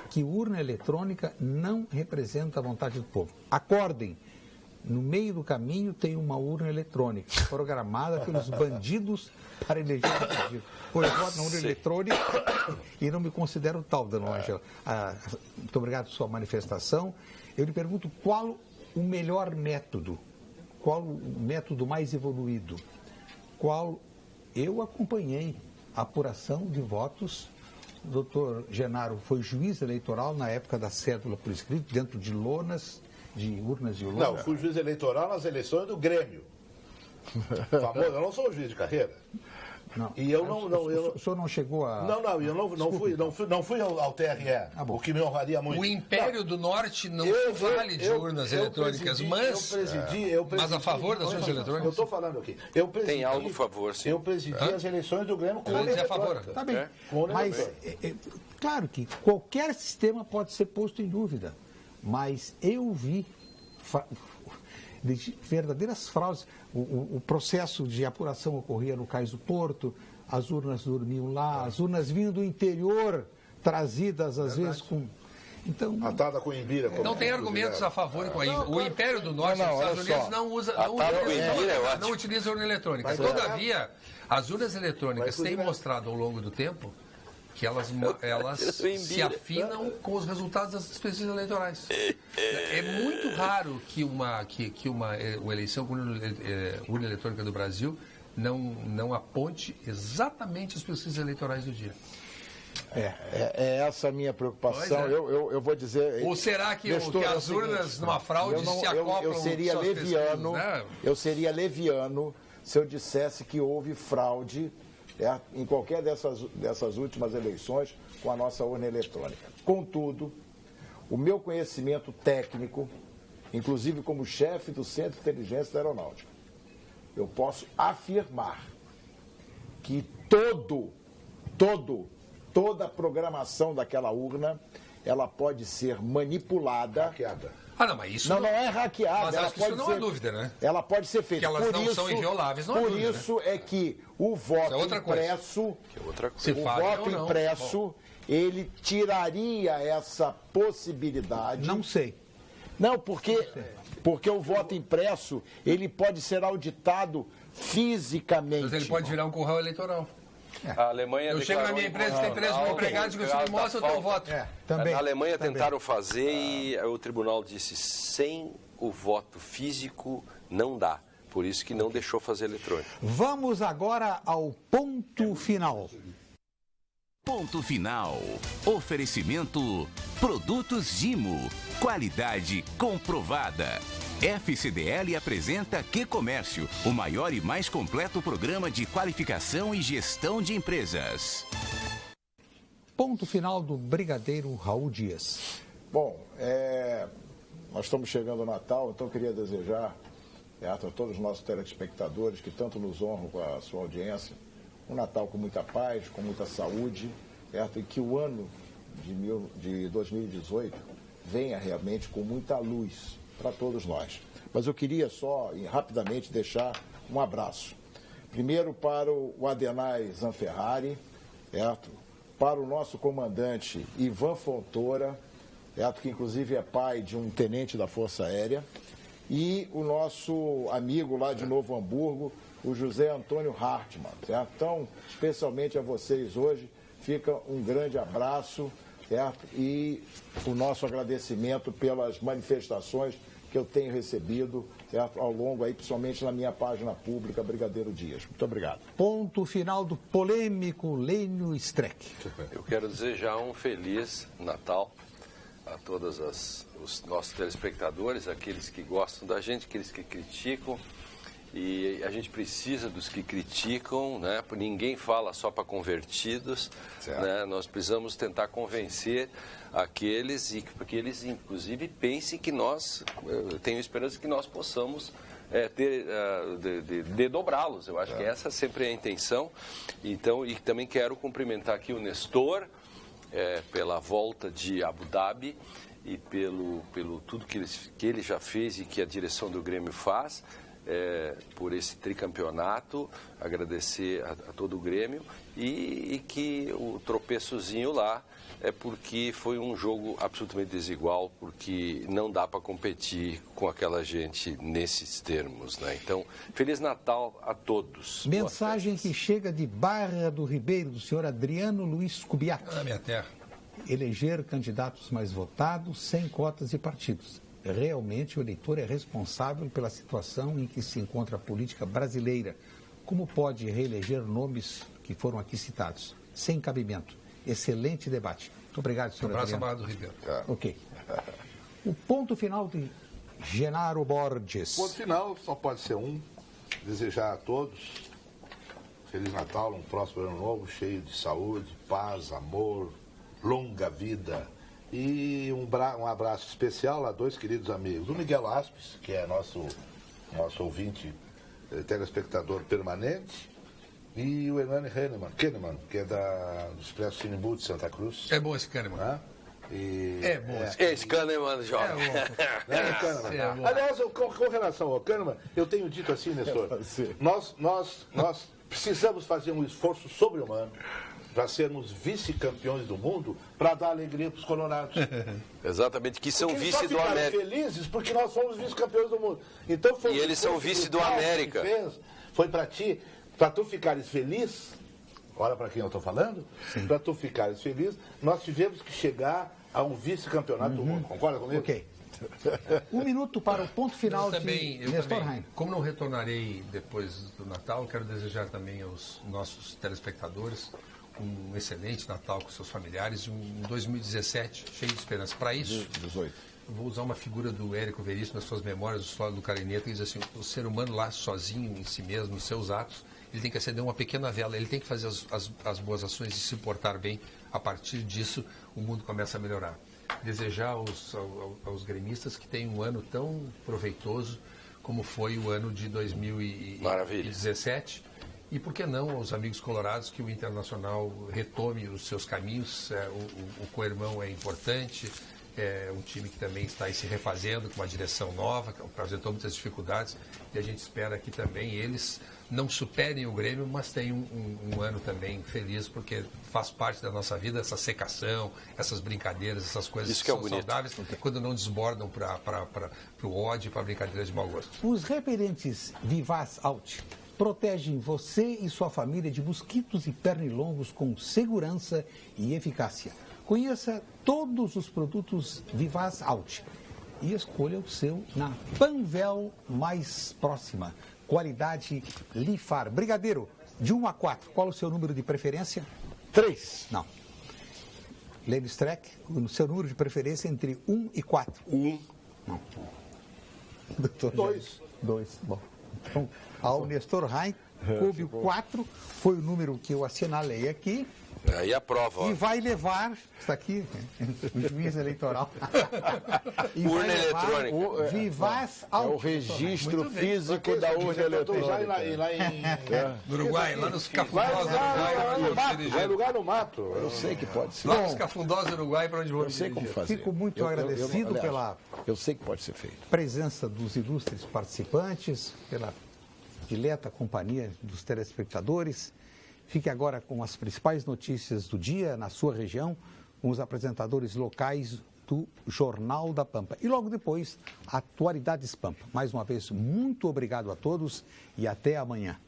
que urna eletrônica não representa a vontade do povo. Acordem. No meio do caminho tem uma urna eletrônica, programada pelos bandidos para eleger o bandido. Pois eu voto na urna eletrônica e não me considero tal, Dona Ângela. Muito obrigado pela sua manifestação. Eu lhe pergunto qual o melhor método, qual o método mais evoluído, qual eu acompanhei a apuração de votos. O doutor Genaro foi juiz eleitoral na época da cédula por escrito, dentro de lonas, de urnas de lona.
Não, fui juiz eleitoral nas eleições do Grêmio. Famoso, eu não sou juiz de carreira.
Não.
E eu não.
O senhor não chegou a.
Eu não fui ao TRE, o que me honraria muito.
O Império do Norte não vale de urnas eletrônicas, mas a favor das urnas eletrônicas.
Eu estou falando aqui.
Tem algo a favor, sim.
Eu presidi as eleições do Grêmio com urna eletrônica.
Tá bem. Mas, claro que qualquer sistema pode ser posto em dúvida. Mas eu vi verdadeiras fraudes. O processo de apuração ocorria no Cais do Porto, as urnas dormiam lá, as urnas vinham do interior, trazidas às vezes com... Então,
atada com imbira.
Não tem argumentos a favor com isso. O Império do Norte, os Estados Unidos, não utiliza urna eletrônica. Todavia, as urnas eletrônicas têm mostrado ao longo do tempo que elas se afinam com os resultados das pesquisas eleitorais. É muito raro que uma eleição com urna eletrônica do Brasil não aponte exatamente os princípios eleitorais do dia.
É essa a minha preocupação.
Pois é.
Eu vou dizer...
Ou será que as urnas, numa fraude, se acoplam...
Eu seria leviano,
né?
eu seria leviano se eu dissesse que houve fraude em qualquer dessas últimas eleições com a nossa urna eletrônica. Contudo, o meu conhecimento técnico, inclusive como chefe do Centro de Inteligência da Aeronáutica, eu posso afirmar que toda a programação daquela urna, ela pode ser manipulada.
Hackeada.
Não, mas isso
não é hackeada.
Mas
ela
acho que
pode
isso não é dúvida, né?
Ela pode ser feita.
Que elas não são invioláveis, não é dúvida,
isso é que o voto impresso, ele tiraria essa possibilidade.
Não sei.
Não, porque o voto impresso, ele pode ser auditado fisicamente.
Mas ele pode virar um curral eleitoral.
A Alemanha
eu chego na minha empresa, tem 3 mil empregados, e me mostra o teu voto.
Também,
na Alemanha tentaram fazer e o tribunal disse, sem o voto físico não dá. Por isso que não deixou fazer eletrônico.
Vamos agora ao ponto final.
Ponto final. Oferecimento Produtos Gimo. Qualidade comprovada. FCDL apresenta Que Comércio, o maior e mais completo programa de qualificação e gestão de empresas.
Ponto final do Brigadeiro Raul Dias.
Bom, nós estamos chegando ao Natal, então eu queria desejar a todos os nossos telespectadores que tanto nos honram com a sua audiência, um Natal com muita paz, com muita saúde, e que o ano de 2018 venha realmente com muita luz para todos nós. Mas eu queria só, rapidamente, deixar um abraço. Primeiro para o Adenay Zanferrari, para o nosso comandante Ivan Fontoura, que inclusive é pai de um tenente da Força Aérea, e o nosso amigo lá de Novo Hamburgo, o José Antônio Hartmann. Então, especialmente a vocês hoje, fica um grande abraço, e o nosso agradecimento pelas manifestações que eu tenho recebido ao longo, principalmente na minha página pública, Brigadeiro Dias. Muito obrigado.
Ponto final do polêmico Lênio Streck.
Eu quero desejar um feliz Natal a todos os nossos telespectadores, aqueles que gostam da gente, aqueles que criticam. E a gente precisa dos que criticam, né? Ninguém fala só para convertidos, né? Nós precisamos tentar convencer aqueles e que eles, inclusive, pensem que eu tenho esperança que nós possamos dobrá-los. Eu acho que essa sempre é a intenção. Então, e também quero cumprimentar aqui o Nestor pela volta de Abu Dhabi e pelo tudo que ele já fez e que a direção do Grêmio faz. Por esse tricampeonato, agradecer a todo o Grêmio e que o tropeçozinho lá é porque foi um jogo absolutamente desigual, porque não dá para competir com aquela gente nesses termos, né? Então, Feliz Natal a todos.
Mensagem que chega de Barra do Ribeiro, do senhor Adriano Luiz Kubiak.
Na minha terra.
Eleger candidatos mais votados, sem cotas e partidos. Realmente o eleitor é responsável pela situação em que se encontra a política brasileira. Como pode reeleger nomes que foram aqui citados? Sem cabimento. Excelente debate. Muito obrigado, senhor
Adriano.
Adriano.
Um abraço, Ribeiro.
Ok. O ponto final de Genaro Borges.
O ponto final só pode ser um. Desejar a todos Feliz Natal, um próspero ano novo, cheio de saúde, paz, amor, longa vida. E um abraço especial a 2 queridos amigos. O Miguel Aspes, que é nosso ouvinte, telespectador permanente, e o Hernani Kahneman, que é do Expresso Sinimbu de Santa Cruz.
É bom esse Kahneman. É bom
esse Kahneman, jovem.
Aliás, com relação ao Kahneman, eu tenho dito assim, Nestor, nós precisamos fazer um esforço sobre-humano para sermos vice-campeões do mundo, para dar alegria para os colorados.
Exatamente, que são
porque
vice do América.
Felizes porque nós somos vice-campeões do mundo. Então,
e eles são vice do América.
Foi para ti, para tu ficares feliz, olha para quem eu estou falando, para tu ficares feliz, nós tivemos que chegar a um vice-campeonato do mundo. Concorda comigo?
Ok. Um minuto para o ponto final de Nestor Rain.
Como não retornarei depois do Natal, quero desejar também aos nossos telespectadores um excelente Natal com seus familiares e um 2017 cheio de esperança. Para isso,
18.
vou usar uma figura do Érico Veríssimo nas suas memórias, do Sólido do Carineta, que diz assim, o ser humano lá sozinho em si mesmo, nos seus atos, ele tem que acender uma pequena vela, ele tem que fazer as boas ações e se portar bem. A partir disso, o mundo começa a melhorar. Desejar aos gremistas que tenham um ano tão proveitoso como foi o ano de 2017. E por que não aos amigos colorados que o Internacional retome os seus caminhos. O co-irmão é importante, é um time que também está aí se refazendo com uma direção nova, que apresentou muitas dificuldades, e a gente espera que também eles não superem o Grêmio, mas tenham um ano também feliz, porque faz parte da nossa vida essa secação, essas brincadeiras, essas coisas
Isso
que
que é
são
bonito.
saudáveis, quando não desbordam para o ódio, para brincadeiras de mau gosto.
Os repelentes Vivaz Alt protegem você e sua família de mosquitos e pernilongos com segurança e eficácia. Conheça todos os produtos Vivaz Alt e escolha o seu na Panvel mais próxima. Qualidade Lifar. Brigadeiro, de 1 a 4, qual o seu número de preferência?
3.
Não. Lênin Streck, o seu número de preferência entre 1 e 4?
1.
Não. Doutor
2.
2, bom. Então, ao Nestor Rain, coube o 4, foi o número que eu assinalei aqui.
Aí a prova, ó.
E vai levar, está aqui, o juiz eleitoral. E
Urna
vai levar
eletrônica.
o Vivaz
É o
Alt.
registro
Muito bem.
físico da urna eletrônica.
Lá em...
No Uruguai, lá nos
Vai
Cafundós do Uruguai,
lugar no
onde vou
mato.
dirigir.
Vai lugar no mato.
Eu sei que pode ser.
Lá nos Cafundós do Uruguai, para onde vou
Eu sei como
dirigir.
fazer.
Fico muito agradecido
aliás,
pela
Eu sei que pode ser feito.
presença dos ilustres participantes, pela dileta companhia dos telespectadores. Fique agora com as principais notícias do dia na sua região, com os apresentadores locais do Jornal da Pampa. E logo depois, Atualidades Pampa. Mais uma vez, muito obrigado a todos e até amanhã.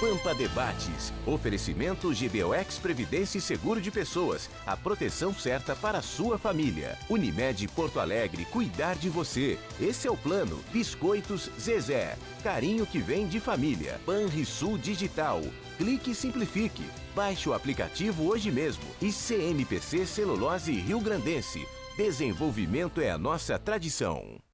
Pampa Debates. Oferecimento GBOX Previdência e Seguro de Pessoas. A proteção certa para a sua família. Unimed Porto Alegre, cuidar de você. Esse é o plano. Biscoitos Zezé. Carinho que vem de família. Banrisul Digital. Clique e simplifique. Baixe o aplicativo hoje mesmo. E CMPC Celulose Rio Grandense. Desenvolvimento é a nossa tradição.